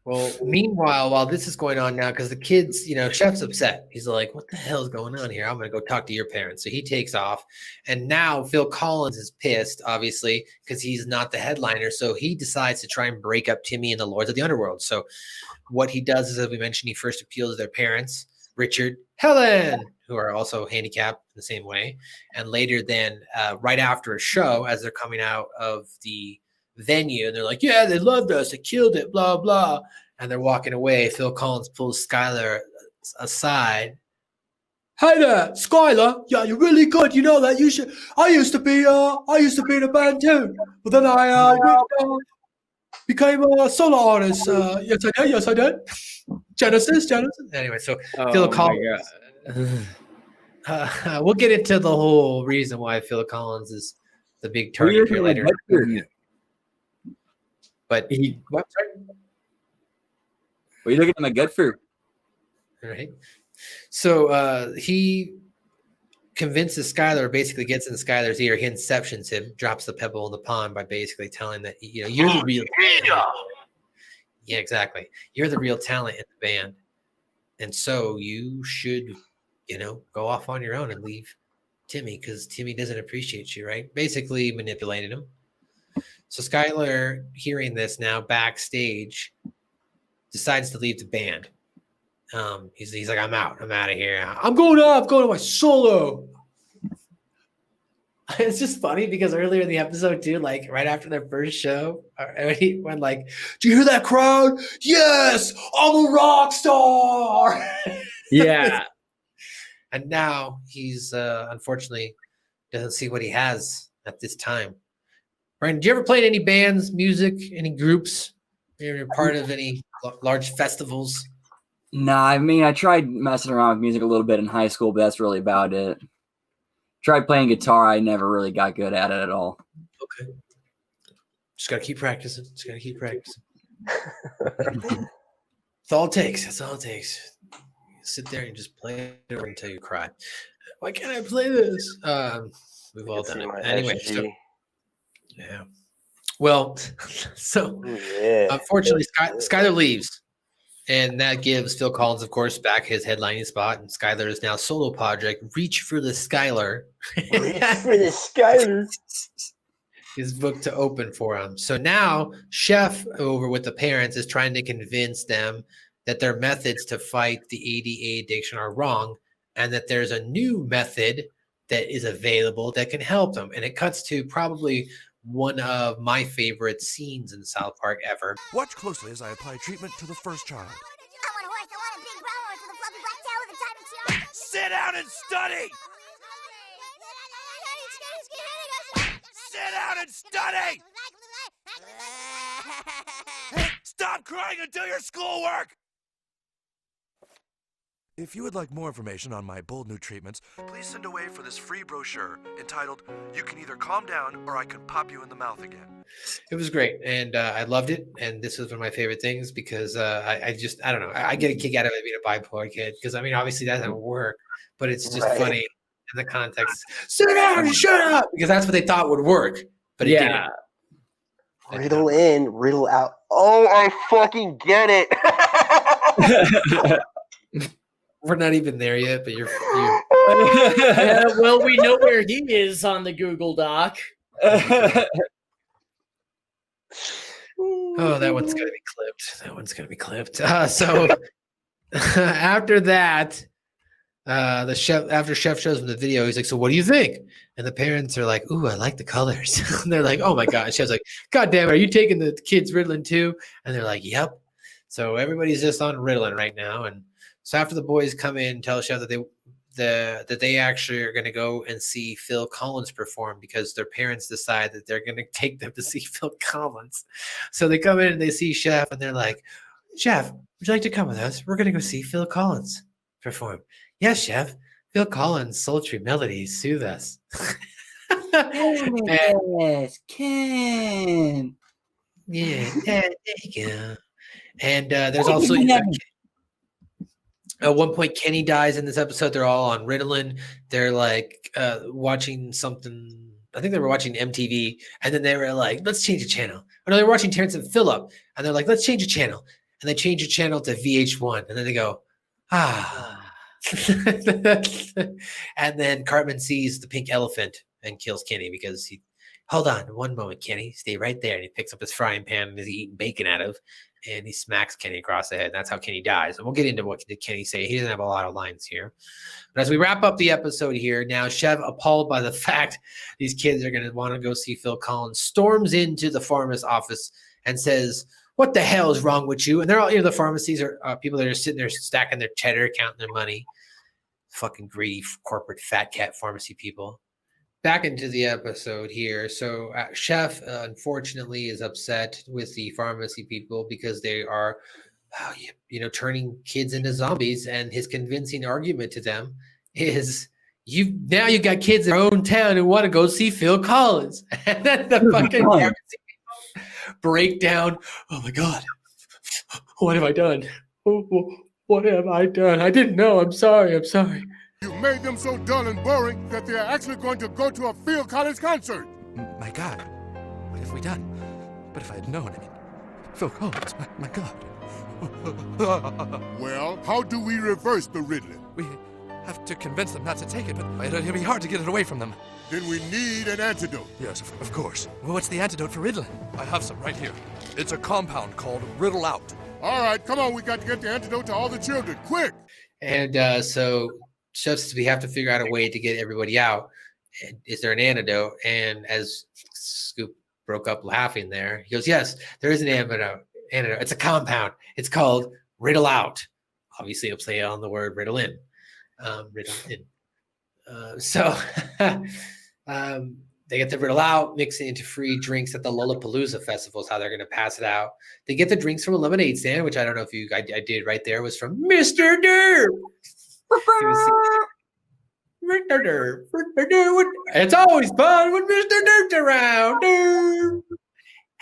Well, meanwhile, while this is going on now, because the kids, Chef's upset. He's like, what the hell is going on here? I'm going to go talk to your parents. So he takes off. And now Phil Collins is pissed, obviously, because he's not the headliner. So he decides to try and break up Timmy and the Lords of the Underworld. So what he does is, as we mentioned, he first appeals to their parents, Richard, Helen, who are also handicapped in the same way. And later then, right after a show, as they're coming out of the venue, and they're like, yeah, they loved us, they killed it, blah blah, and they're walking away. Phil Collins pulls Skylar aside. Hey there, Skylar. Yeah, you're really good. You know that. You should. I used to be in a band too, but then I became a solo artist. Yes I did. Genesis. Anyway, so Phil Collins. We'll get into the whole reason why Phil Collins is the big target here later. But what? What are you looking at my gut for? All right. So he convinces Skylar, basically gets in Skylar's ear. He inceptions him, drops the pebble in the pond by basically telling that you're the real. Yeah, exactly. You're the real talent in the band, and so you should, go off on your own and leave Timmy because Timmy doesn't appreciate you, right? Basically manipulated him. So Skylar, hearing this now backstage, decides to leave the band. He's like, I'm out of here. I'm going to my solo. It's just funny because earlier in the episode too, like right after their first show, he went like, "Do you hear that crowd? Yes, I'm a rock star." Yeah. And now he's unfortunately doesn't see what he has at this time. Brian, do you ever play in any bands, music, any groups? You're part of any large festivals? Nah, I mean, I tried messing around with music a little bit in high school, but that's really about it. Tried playing guitar. I never really got good at it at all. Okay. Just got to keep practicing. That's all it takes. You sit there and just play it until you cry. Why can't I play this? We've all done it. Anyway, so, yeah. Well, so unfortunately, Skylar leaves. And that gives Phil Collins, of course, back his headlining spot. And Skylar is now solo project. Reach for the Skylar. His book to open for him. So now Chef over with the parents is trying to convince them that their methods to fight the ADA addiction are wrong and that there's a new method that is available that can help them. And it cuts to probably one of my favorite scenes in South Park ever. Watch closely as I apply treatment to the first child. Sit down and study! Sit down and study! Hey, stop crying and do your schoolwork! If you would like more information on my bold new treatments, please send away for this free brochure entitled, "You Can Either Calm Down or I Can Pop You in the Mouth Again." It was great, and I loved it, and this was one of my favorite things because I don't know. I get a kick out of it being a bipolar kid because, I mean, obviously that doesn't work, but it's just funny in the context. Sit down and shut up! Because that's what they thought would work, but it didn't. Riddle in, riddle out. Oh, I fucking get it. We're not even there yet, but you're well, we know where he is on the Google Doc. Oh, that one's gonna be clipped. So after that, after Chef shows him the video, he's like, "So what do you think?" And the parents are like, "Ooh, I like the colors." And they're like, "Oh my god!" Chef's like, "God damn it, are you taking the kids Ritalin too?" And they're like, "Yep." So everybody's just on Ritalin right now, and so after the boys come in and tell Chef that that they actually are going to go and see Phil Collins perform because their parents decide that they're going to take them to see Phil Collins. So they come in and they see Chef and they're like, Chef, would you like to come with us? We're going to go see Phil Collins perform. Yes, Chef. Phil Collins' sultry melodies soothe us. Yes, Ken. Yeah, there you go. And there's also at one point Kenny dies in this episode. They're all on Ritalin. They're like watching something. I think they were watching MTV, and then they were like, "Let's change the channel." Or no, they were watching Terrence and Phillip, and they're like, "Let's change the channel." And they change the channel to VH1, and then they go, "Ah." And then Cartman sees the pink elephant and kills Kenny because he. Hold on, one moment, Kenny. Stay right there. And he picks up his frying pan and is eating bacon out of, and he smacks Kenny across the head. And that's how Kenny dies. And we'll get into what did Kenny say. He doesn't have a lot of lines here. But as we wrap up the episode here, now Chev, appalled by the fact these kids are going to want to go see Phil Collins, storms into the pharmacist's office and says, "What the hell is wrong with you?" And they're all, the pharmacies are people that are sitting there stacking their cheddar, counting their money. Fucking greedy corporate fat cat pharmacy people. Back into the episode here. So Chef, unfortunately, is upset with the pharmacy people because they are, turning kids into zombies. And his convincing argument to them is, you got kids in our own town who want to go see Phil Collins. And then the fucking pharmacy people break down. Oh my God, what have I done? What have I done? I didn't know. I'm sorry. You made them so dull and boring that they're actually going to go to a Phil Collins concert. My God, what have we done? But if I had known, Phil Collins, my God. Well, how do we reverse the Ritalin? We have to convince them not to take it, but it'll be hard to get it away from them. Then we need an antidote. Yes, of course. Well, what's the antidote for Ritalin? I have some right here. It's a compound called Riddle Out. All right, come on. We got to get the antidote to all the children, quick. And so Chef says we have to figure out a way to get everybody out. And is there an antidote? And as Scoop broke up laughing there, he goes, yes, there is an antidote. It's a compound. It's called Riddle Out. Obviously, a play on the word Riddle In. They get the Riddle Out, mix it into free drinks at the Lollapalooza festival is how they're going to pass it out. They get the drinks from a lemonade stand, which I don't know if I did right there, was from Mr. Derp. Mr. Derp. It's always fun when Mr. Derp's around.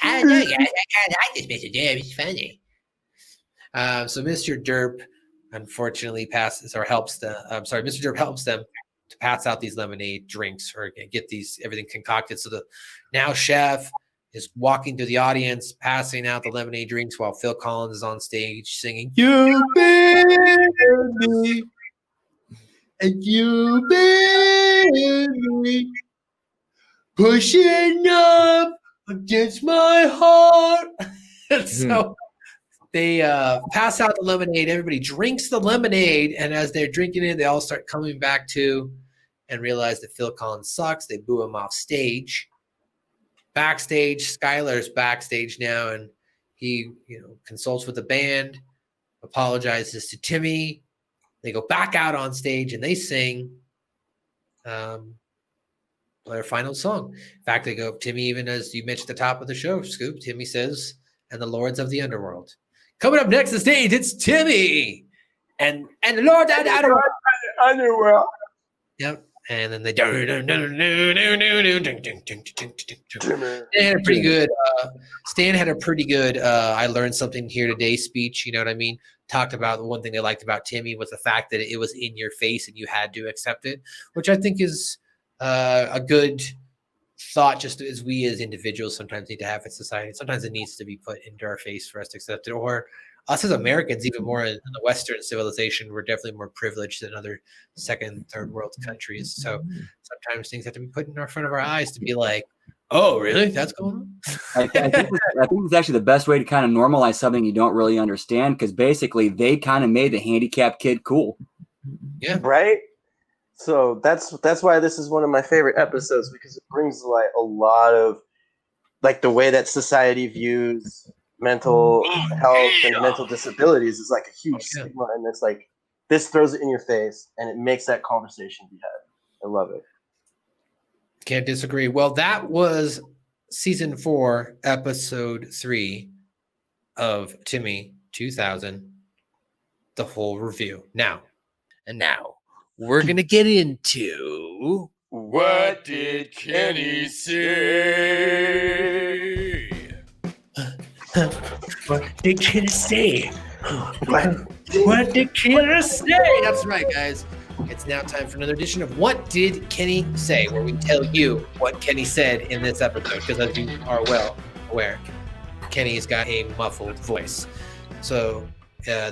I know, guys. I like this Mr. Derp. He's funny. So Mr. Derp unfortunately Mr. Derp helps them to pass out these lemonade drinks or get everything concocted. So now Chef is walking through the audience, passing out the lemonade drinks while Phil Collins is on stage singing, "You bear me, and you bear me, pushing up against my heart." And so they pass out the lemonade. Everybody drinks the lemonade. And as they're drinking it, they all start coming back to and realize that Phil Collins sucks. They boo him off stage. Backstage, Skylar's backstage now. And he, consults with the band, apologizes to Timmy. They go back out on stage and they sing their final song. In fact, they go, Timmy, even as you mentioned at the top of the show, Scoop, Timmy says, "And the Lords of the Underworld." Coming up next on stage, it's Timmy and the Lords of the Underworld. Yep. And then they had a pretty good Stan had a pretty good I learned something here today speech, you know what I mean? Talked about the one thing they liked about Timmy was the fact that it was in your face and you had to accept it, which I think is a good thought just as we as individuals sometimes need to have in society. Sometimes it needs to be put into our face for us to accept it, or us as Americans, even more in the Western civilization, we're definitely more privileged than other second, third world countries. So sometimes things have to be put in front of our eyes to be like, oh, really? That's going on? I think it's actually the best way to kind of normalize something you don't really understand, because basically they kind of made the handicapped kid cool. Yeah. Right? So that's why this is one of my favorite episodes, because it brings like a lot of like the way that society views mental health and mental disabilities is like a huge stigma, and it's like This throws it in your face, and it makes that conversation be had. I love it. Can't disagree. Well, that was season 4, episode 3 of Timmy 2000, the whole review. Now we're gonna get into What did Kenny say? what did Kenny say? What did Kenny say? That's right, guys. It's now time for another edition of What Did Kenny Say, where we tell you what Kenny said in this episode. Because as you are well aware, Kenny's got a muffled voice. So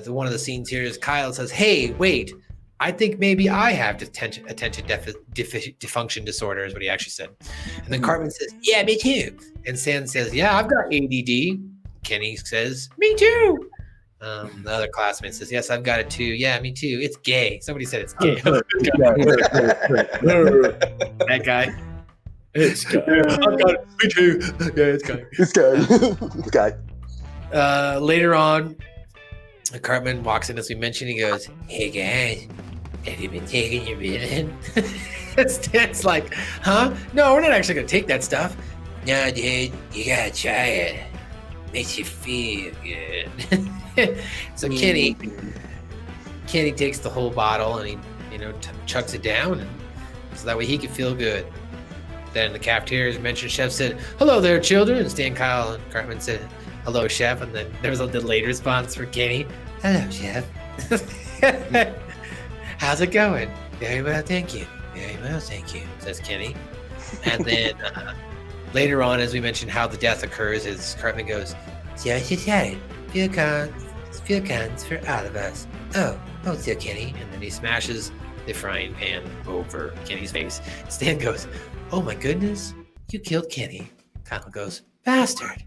one of the scenes here is Kyle says, "Hey, wait, I think maybe I have attention dysfunction disorder," is what he actually said. And then Cartman says, "Yeah, me too." And Stan says, "Yeah, I've got ADD." Kenny says, "Me too." The other classmate says, "Yes, I've got it too." "Yeah, me too. It's gay." Somebody said it's gay. That guy. It's gay. I've got it. Me too. Yeah, it's gay. This guy. This guy. Later on, Cartman walks in, as we mentioned. He goes, "Hey, guys, have you been taking your Ritalin?" Stan's like, "Huh? No, we're not actually going to take that stuff." "No, dude, you got to try it. Makes you feel good." So Kenny takes the whole bottle and he, chucks it down, and so that way he can feel good. Then in the cafeteria, as mentioned, Chef said, "Hello there, children." And Stan, Kyle, and Cartman said, "Hello, Chef." And then there was a delayed response for Kenny. "Hello, Chef." "How's it going?" "Very well, thank you. Very well, thank you," says Kenny. And then later on, as we mentioned, how the death occurs is Cartman goes, "So she said, few cans for all of us. Oh, so Kenny." And then he smashes the frying pan over Kenny's face. Stan goes, "Oh my goodness, you killed Kenny." Kyle goes, "Bastard."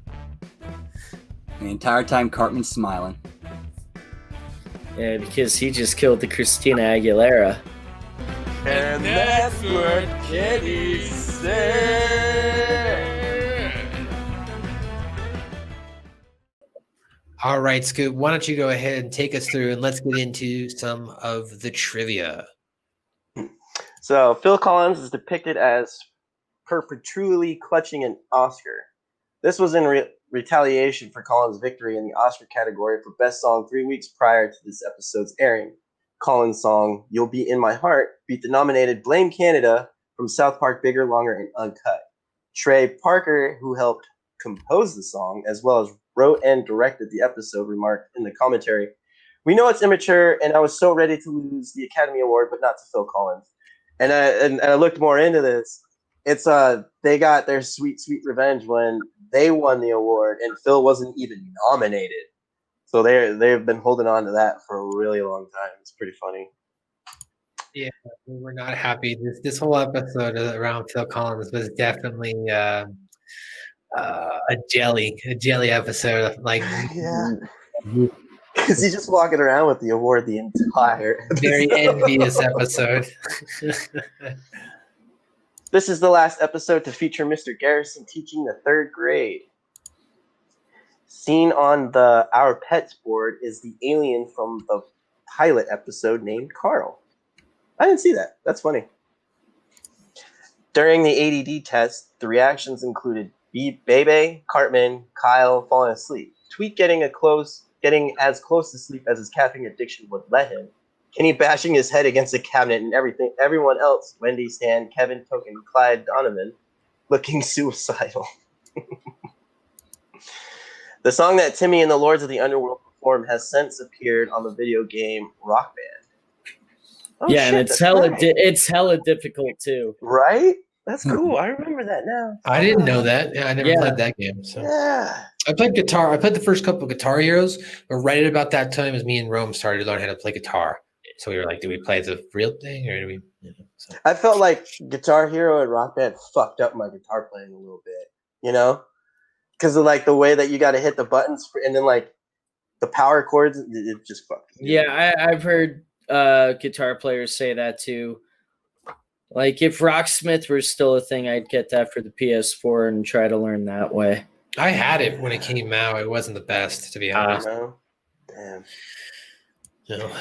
The entire time, Cartman's smiling. Yeah, because he just killed the Christina Aguilera. And that's what Kenny said. All right, Scoop, why don't you go ahead and take us through and let's get into some of the trivia. So Phil Collins is depicted as perpetually clutching an Oscar. This was in retaliation for Collins' victory in the Oscar category for Best Song 3 weeks prior to this episode's airing. Collins' song "You'll Be in My Heart" beat the nominated Blame Canada from South Park Bigger, Longer, and Uncut. Trey Parker, who helped compose the song, as well as wrote and directed the episode, remarked in the commentary, "We know it's immature, and I was so ready to lose the Academy Award, but not to Phil Collins." And I looked more into this. It's they got their sweet revenge when they won the award, and Phil wasn't even nominated. So they've been holding on to that for a really long time. It's pretty funny. Yeah, we were not happy. This whole episode around Phil Collins was definitely a jelly episode. Like, Yeah. Because he's just walking around with the award the entire very envious episode. This is the last episode to feature Mr. Garrison teaching the 3rd grade. Seen on the Our Pets board is the alien from the pilot episode named Carl. I didn't see that. That's funny. During the ADD test, the reactions included Bebe, Cartman, Kyle falling asleep, Tweet getting as close to sleep as his caffeine addiction would let him, Kenny bashing his head against the cabinet, and everyone else, Wendy, Stan, Kevin, Token, Clyde, Donovan, looking suicidal. The song that Timmy and the Lords of the Underworld performed has since appeared on the video game Rock Band. Oh, yeah, shit, and it's hella difficult too. Right? That's cool. I remember that now. I didn't know that. Yeah, I never played that game. So Yeah. I played guitar. I played the first couple of Guitar Heroes, but right at about that time, as me and Rome started to learn how to play guitar. So we were like, do we play the real thing or do we? So. I felt like Guitar Hero and Rock Band fucked up my guitar playing a little bit, because of like the way that you got to hit the buttons and then like the power chords, it just fucked. Yeah, I've heard guitar players say that too. Like if Rocksmith were still a thing, I'd get that for the PS4 and try to learn that way. I had it when it came out. It wasn't the best, to be honest. Damn. No.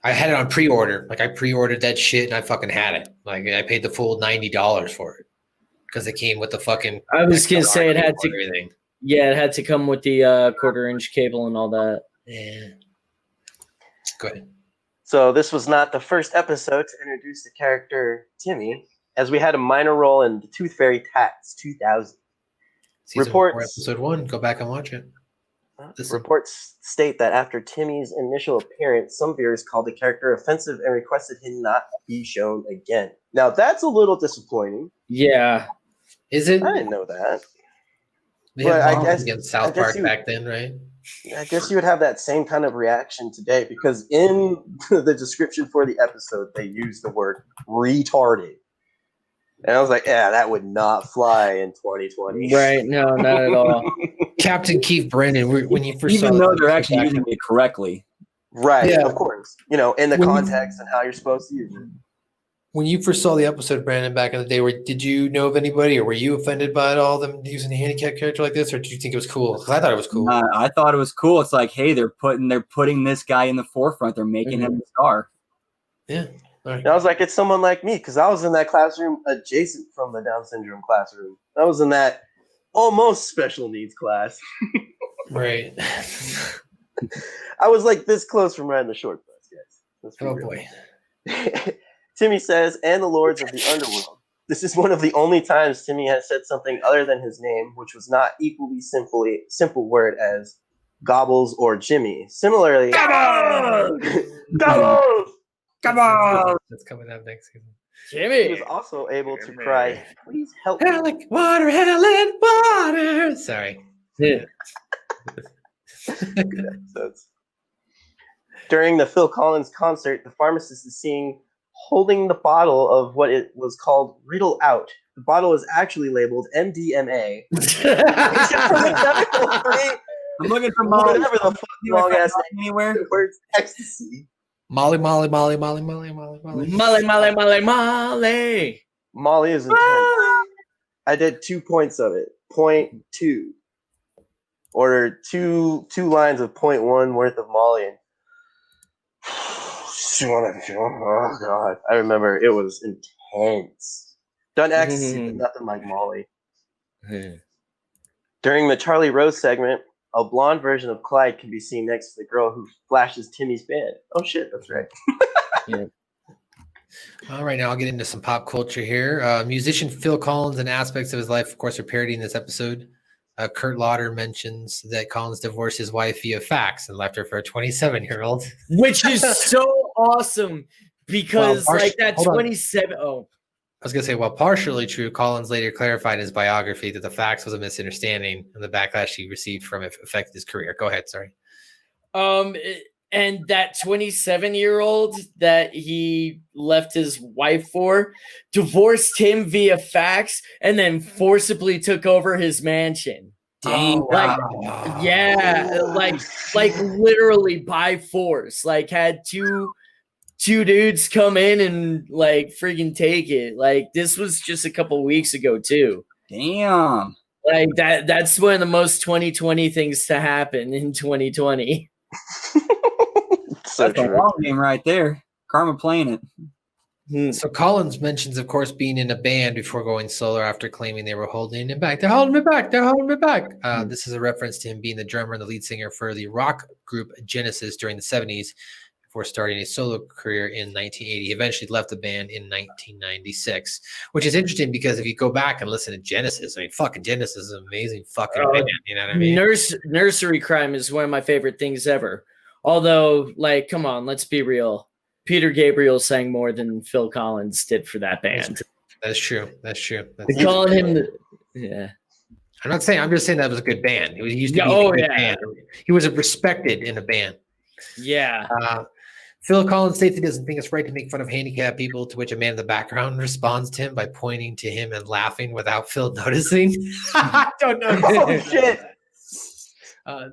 I had it on pre-order. Like I pre-ordered that shit and I fucking had it. Like I paid the full $90 for it because it came with the fucking. I was gonna say it had to. Everything. Yeah, it had to come with the quarter-inch cable and all that. Yeah. Go ahead. So this was not the first episode to introduce the character Timmy, as we had a minor role in The Tooth Fairy Tats 2000. Season 4, episode 1. Go back and watch it. Reports state that after Timmy's initial appearance, some viewers called the character offensive and requested him not be shown again. Now that's a little disappointing. Yeah. Is it? I didn't know that. They But had I guess against South Park back then, right? I guess you would have that same kind of reaction today because in the description for the episode, they used the word retarded. And I was like, yeah, that would not fly in 2020. Right. No, not at all. Captain Keef, Brandon, when you first Even saw though they're actually using it correctly. Right, Yeah. of course. You know, in the When you- context and how you're supposed to use it. When you first saw the episode, Brandon, back in the day, did you know of anybody, or were you offended by it all, them using a handicapped character like this, or did you think it was cool? Because I thought it was cool. I thought it was cool. It's like, hey, they're putting this guy in the forefront. They're making him a star. Yeah. All right. And I was like, it's someone like me, because I was in that classroom adjacent from the Down syndrome classroom. I was in that almost special needs class. Right. I was like this close from riding the short bus, guys. Let's be Oh real. boy. Timmy says, and the Lords of the Underworld. This is one of the only times Timmy has said something other than his name, which was not equally simple word as Gobbles or Jimmy. Similarly, Gobbles! Gobbles! Come on! That's coming up next season. He Jimmy. was also able to cry, please help me. Helic water, Helen water. Sorry. Yeah. Good episodes. During the Phil Collins concert, the pharmacist is seen holding the bottle of what it was called Riddle Out. The bottle is actually labeled MDMA. I'm looking for Molly. Whatever the fuck long ass Anywhere? words ecstasy. Molly. Molly, Molly, Molly. Molly is intense. I did 2 points of it. 0.2. Ordered two lines of 0.1 worth of Molly. And oh god, I remember it was intense. Done ecstasy, but nothing like Molly. During the Charlie Rose segment, a blonde version of Clyde can be seen next to the girl who flashes Timmy's band. Oh shit, that's right. Yeah. All right, now I'll get into some pop culture here. Musician Phil Collins and aspects of his life, of course, are parodied in this episode. Kurt Lauder mentions that Collins divorced his wife via fax and left her for a 27-year-old. Which is so awesome because Well, like that hold on. 27. Oh, I was going to say, while partially true, Collins later clarified in his biography that the fax was a misunderstanding and the backlash he received from it affected his career. Go ahead, sorry. And that 27-year-old that he left his wife for divorced him via fax and then forcibly took over his mansion. Dang. Like, yeah, like literally by force. Like had two dudes come in and like freaking take it. Like this was just a couple weeks ago too. Damn. Like that's one of the most 2020 things to happen in 2020. So That's a true. long game right there. Karma playing it. So Collins mentions, of course, being in a band before going solo after claiming they were holding him back. They're holding me back. They're holding me back. This is a reference to him being the drummer and the lead singer for the rock group Genesis during the 70s before starting a solo career in 1980. He eventually left the band in 1996, which is interesting because if you go back and listen to Genesis, I mean, fucking Genesis is an amazing fucking band. You know what I mean? Nursery Crime is one of my favorite things ever. Although, like, come on, let's be real. Peter Gabriel sang more than Phil Collins did for that band. That's true. That's true. They calling him yeah. I'm not saying. I'm just saying that was a good band. He used to Yeah, be oh, a good yeah. band. He was respected in a band. Yeah. Phil Collins states he doesn't think it's right to make fun of handicapped people, to which a man in the background responds to him by pointing to him and laughing without Phil noticing. I don't know. Oh shit.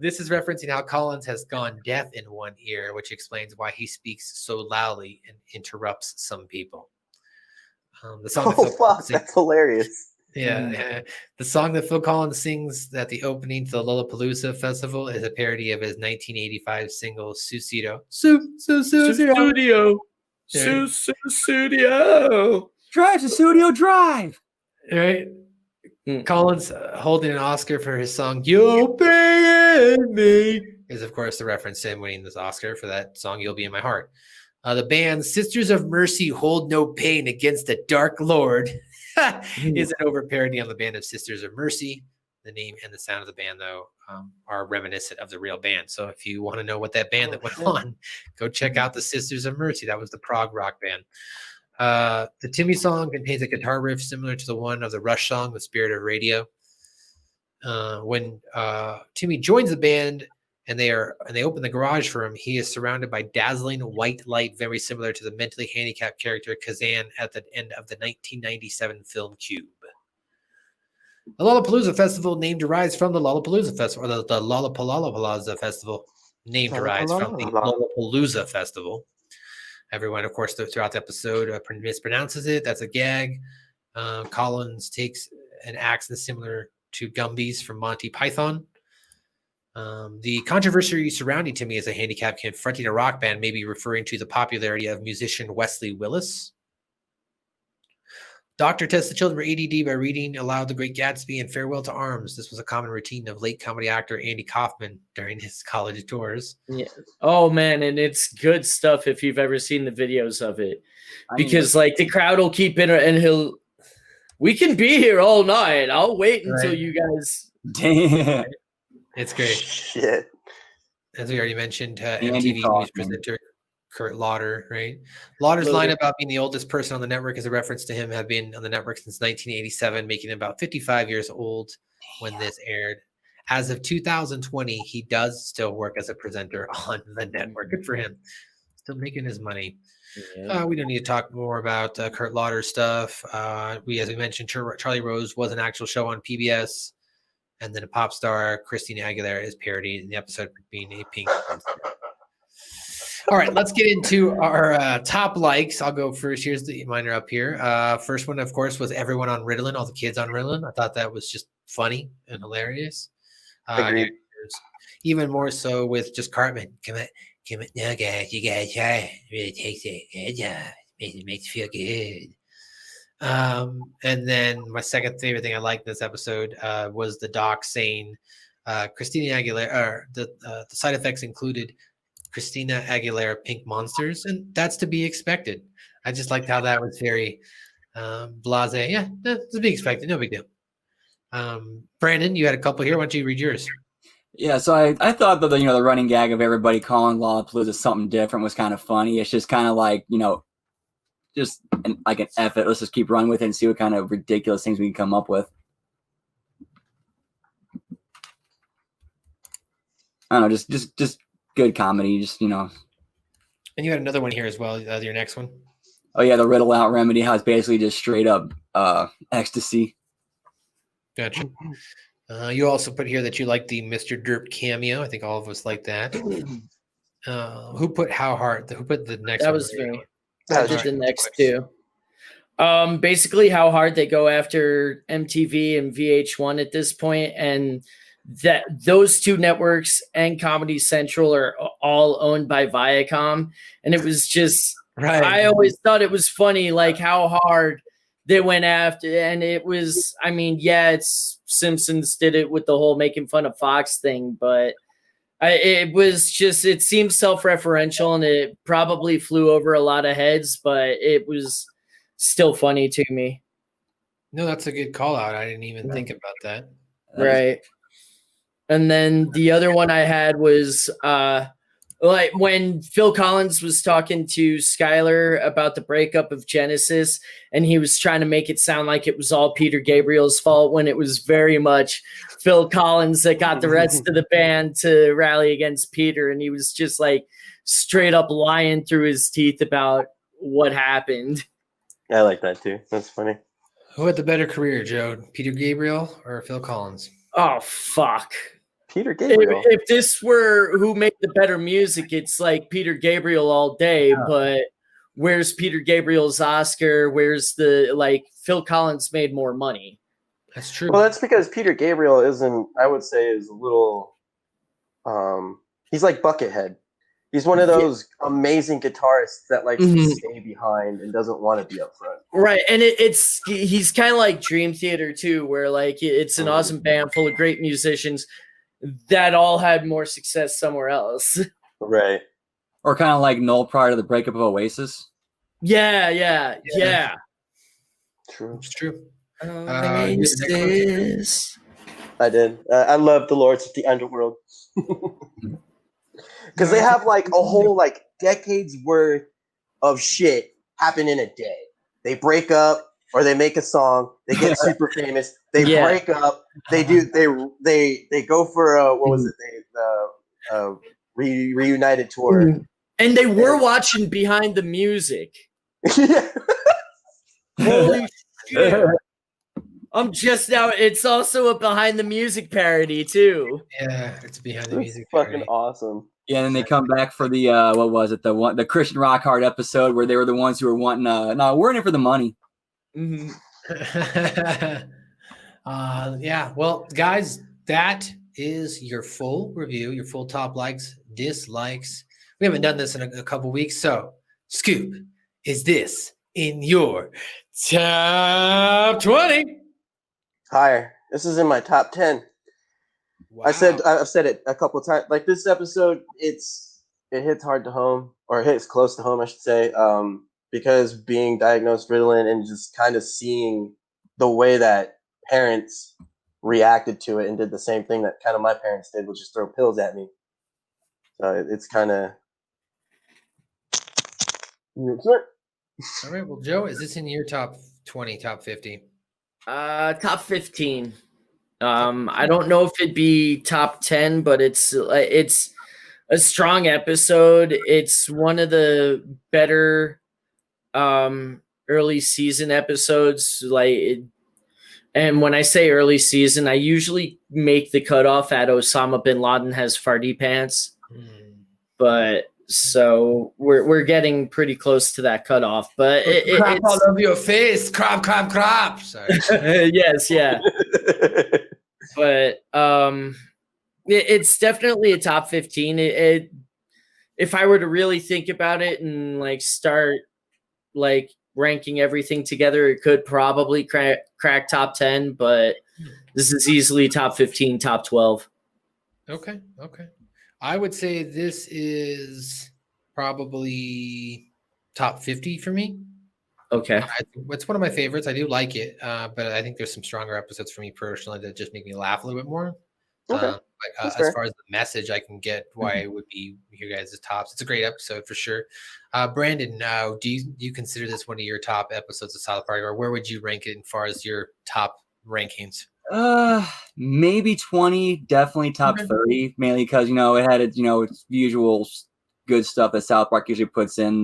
This is referencing how Collins has gone deaf in one ear, which explains why he speaks so loudly and interrupts some people. The song that Oh Phil fuck, Collins sings- that's hilarious. Yeah. The song that Phil Collins sings at the opening to the Lollapalooza festival is a parody of his 1985 single Suicido. Studio. Yeah. Studio. Drive to studio drive. Right? Mm. Collins holding an Oscar for his song "You'll Be in Me" is, of course, the reference to him winning this Oscar for that song "You'll Be in My Heart." The band Sisters of Mercy Hold No Pain Against the Dark Lord is an over parody on the band of Sisters of Mercy. The name and the sound of the band, though, are reminiscent of the real band. So if you want to know what that band that went on, go check out the Sisters of Mercy. That was the prog rock band. The Timmy song contains a guitar riff similar to the one of the Rush song, The Spirit of Radio. When Timmy joins the band and they open the garage for him, he is surrounded by dazzling white light, very similar to the mentally handicapped character Kazan at the end of the 1997 film Cube. The Lollapalooza Festival name derives from the Lollapalooza Festival, or the Lollapalooza Festival name derives from the Lollapalooza Festival. Everyone, of course, throughout the episode mispronounces it. That's a gag. Collins takes an accent similar to Gumby's from Monty Python. The controversy surrounding Timmy as a handicap confronting a rock band may be referring to the popularity of musician Wesley Willis. Doctor tests the children for ADD by reading aloud The Great Gatsby and Farewell to Arms. This was a common routine of late comedy actor Andy Kaufman during his college tours. Yeah. Oh man, and it's good stuff if you've ever seen the videos of it, because like the crowd will keep in and we can be here all night. I'll wait until you guys. Damn. It's great. Shit. As we already mentioned, Andy MTV Kaufman. news presenter Kurt Lauder, right? Lauder's line about being the oldest person on the network is a reference to him having been on the network since 1987, making him about 55 years old when this aired. As of 2020, he does still work as a presenter on the network. Good for him. Still making his money. Yeah. We don't need to talk more about Kurt Lauder stuff. As we mentioned, Charlie Rose was an actual show on PBS. And then a pop star, Christina Aguilera, is parodied in the episode being a pink monster. All right, let's get into our top likes. I'll go first. Here's mine are up here. First one, of course, was everyone on Ritalin, all the kids on Ritalin. I thought that was just funny and hilarious. Agreed. Even more so with just Cartman. Come on, now, guys, you guys try. It really takes the edge off. It makes you feel good. And then my second favorite thing I liked in this episode was the doc saying Christina Aguilera, the side effects included Christina Aguilera pink monsters, and that's to be expected. I just liked how that was very blasé. Yeah, it's to be expected. No big deal. Brandon, you had a couple here. Why don't you read yours? Yeah, so I thought that the running gag of everybody calling Lollapalooza something different was kind of funny. It's just kind of like just like an effort. Let's just keep running with it and see what kind of ridiculous things we can come up with. I don't know, just good comedy, And you had another one here as well. Your next one. Oh yeah, the riddle out remedy. How it's basically just straight up ecstasy. Gotcha. You also put here that you like the Mr. Derp cameo. I think all of us like that. Who put How Hard? Who put the next? That one? was me. I did the next two. Basically, how hard they go after MTV and VH1 at this point, and that those two networks and Comedy Central are all owned by Viacom, and it was just. Right. I always thought it was funny, like how hard they went after, and it was. I mean, yeah, it's Simpsons did it with the whole making fun of Fox thing, but. It was just, it seemed self-referential and it probably flew over a lot of heads, but it was still funny to me. No, that's a good call out. I didn't even think about that. Right. And then the other one I had was like when Phil Collins was talking to Skylar about the breakup of Genesis, and he was trying to make it sound like it was all Peter Gabriel's fault when it was very much Phil Collins that got the rest of the band to rally against Peter. And he was just like straight up lying through his teeth about what happened. I like that too. That's funny. Who had the better career, Joe? Peter Gabriel or Phil Collins? Oh, fuck. Peter Gabriel. If this were who made the better music, it's like Peter Gabriel all day, but where's Peter Gabriel's Oscar? Where's Phil Collins made more money? That's true. Well, that's because Peter Gabriel isn't. I would say is a little. He's like Buckethead. He's one of those amazing guitarists that likes to stay behind and doesn't want to be up front. Right, and he's kind of like Dream Theater too, where like it's an awesome band full of great musicians that all had more success somewhere else. Right. Or kind of like Noel prior to the breakup of Oasis. Yeah. True. It's true. Oasis. I did. I love the Lords of the Underworld. Because they have like a whole like decades worth of shit happen in a day. They break up or they make a song. They get super famous. They break up. They do. They go for what was it? The reunited tour. And they were watching Behind the Music. Holy shit! I'm just now. It's also a Behind the Music parody too. Yeah, it's Behind the That's Music. fucking parody. awesome. Yeah, and then they come back for the what was it? The Christian Rock Hard episode where they were the ones who were wanting no, we're in it for the money. Mm-hmm. Yeah, well, guys, that is your full review, your full top likes, dislikes. We haven't done this in a couple weeks, so Scoop, is this in your top 20? Higher. This is in my top 10. Wow. I've said it a couple times. Like this episode, it hits hard to home, or it hits close to home, I should say. Because being diagnosed Ritalin and just kind of seeing the way that parents reacted to it and did the same thing that kind of my parents did, which is throw pills at me. So it's kind of. All right, well, Joe, is this in your top 20, top 50? Top 15. I don't know if it'd be top 10, but it's a strong episode. It's one of the better early season episodes. And when I say early season, I usually make the cutoff at Osama bin Laden has farty pants. But so we're getting pretty close to that cutoff. But crap it's all over your face. Crap. Sorry. yes, yeah. But it's definitely a top 15. If I were to really think about it and like start like ranking everything together, it could probably crack top 10, but this is easily top 15, top 12. Okay. I would say this is probably top 50 for me. Okay. It's one of my favorites. I do like it, but I think there's some stronger episodes for me personally that just make me laugh a little bit more. Okay. But as far as the message, I can get why it would be you guys' tops. It's a great episode for sure. Brandon, do you consider this one of your top episodes of South Park, or where would you rank it as far as your top rankings? Maybe 20, definitely top 30, mainly because it had its its usual good stuff that South Park usually puts in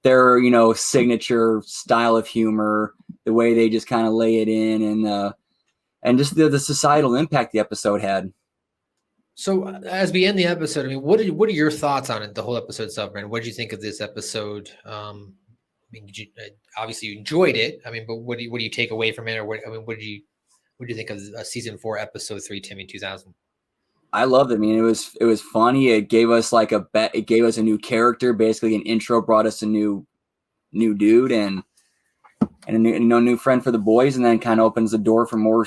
their signature style of humor, the way they just kind of lay it in, and just the societal impact the episode had. So as we end the episode, I mean, what are your thoughts on it? The whole episode itself, Brandon. What did you think of this episode? I mean, obviously you enjoyed it. I mean, but what do you take away from it, or what do you think of season 4, episode 3, Timmy 2000? I loved it. I mean, it was funny. It gave us it gave us a new character, basically an intro, brought us a new dude and a new friend for the boys, and then kind of opens the door for more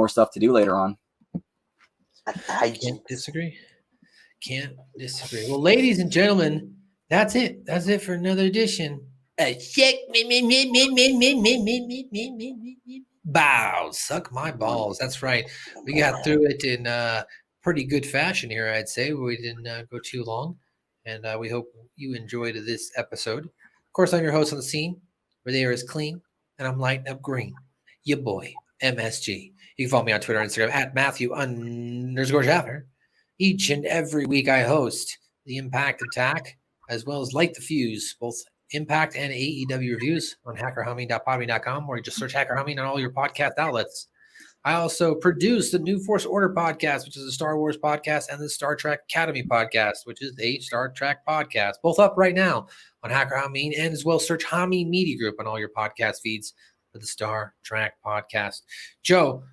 stuff to do later on. I can't disagree. Well, ladies and gentlemen, that's it. That's it for another edition. Bow, suck my balls. That's right. We got through it in pretty good fashion here, I'd say. We didn't go too long, and we hope you enjoyed this episode. Of course, I'm your host on the scene, where the air is clean, and I'm lighting up green. Your boy, MSG. You can follow me on Twitter and Instagram at Matthew_Schaffer. Each and every week I host the Impact Attack, as well as Light the Fuse, both Impact and AEW reviews on hackerhumming.podbean.com, or you just search Hacker Humming on all your podcast outlets. I also produce the New Force Order podcast, which is a Star Wars podcast, and the Star Trek Academy podcast, which is a Star Trek podcast, both up right now on Hacker Humming, and as well search Humming Media Group on all your podcast feeds for the Star Trek podcast. Joe,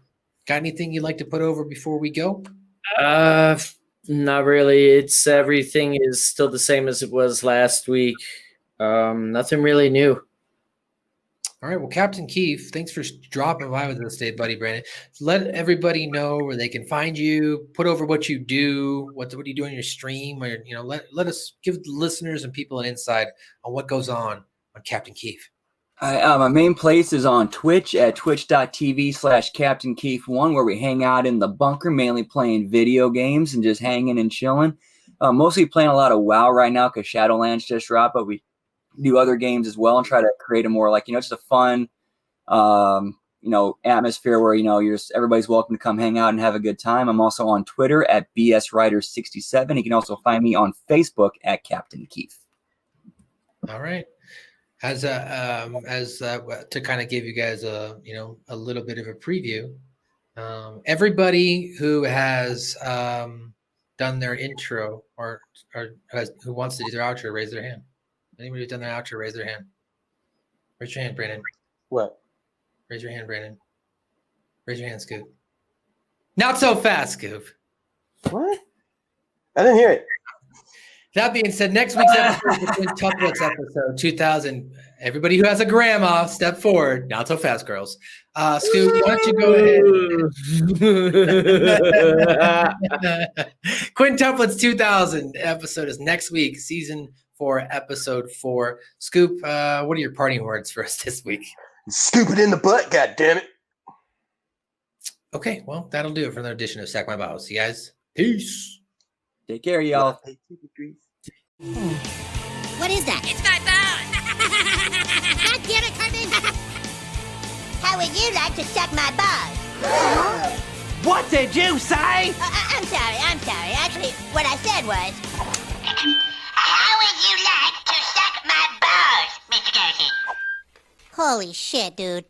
Got anything you'd like to put over before we go? Not really. It's everything is still the same as it was last week. Nothing really new. All right. Well, Captain Keef, thanks for dropping by with us today, buddy Brandon. Let everybody know where they can find you. Put over what you do. What do you do on your stream? Or let us give the listeners and people an insight on what goes on Captain Keef. My main place is on Twitch at twitch.tv/CaptainKeef1, where we hang out in the bunker, mainly playing video games and just hanging and chilling. Mostly playing a lot of WoW right now because Shadowlands just dropped, but we do other games as well and try to create a more just a fun, atmosphere where, everybody's welcome to come hang out and have a good time. I'm also on Twitter at BSWriter67. You can also find me on Facebook at Captain Keef. All right. As to kind of give you guys a little bit of a preview, everybody who has done their intro or who wants to do their outro, raise their hand. Anybody who's done their outro, raise their hand. Raise your hand, Brandon. What? Raise your hand, Brandon. Raise your hand, Scoop. Not so fast, Scoop. What? I didn't hear it. That being said, next week's episode is the Tuplets episode 2000. Everybody who has a grandma, step forward. Not so fast, girls. Scoop, why don't you go ahead? Quintuplets 2000 episode is next week, season 4, episode 4. Scoop, what are your parting words for us this week? Stupid in the butt, goddammit. Okay, well, that'll do it for another edition of Sack My Bottles. You guys, peace. Take care, y'all. What is that? It's my bone. God damn it, Cartman. How would you like to suck my balls? What did you say? I'm sorry. Actually, what I said was... How would you like to suck my balls, Mr. Garrison? Holy shit, dude.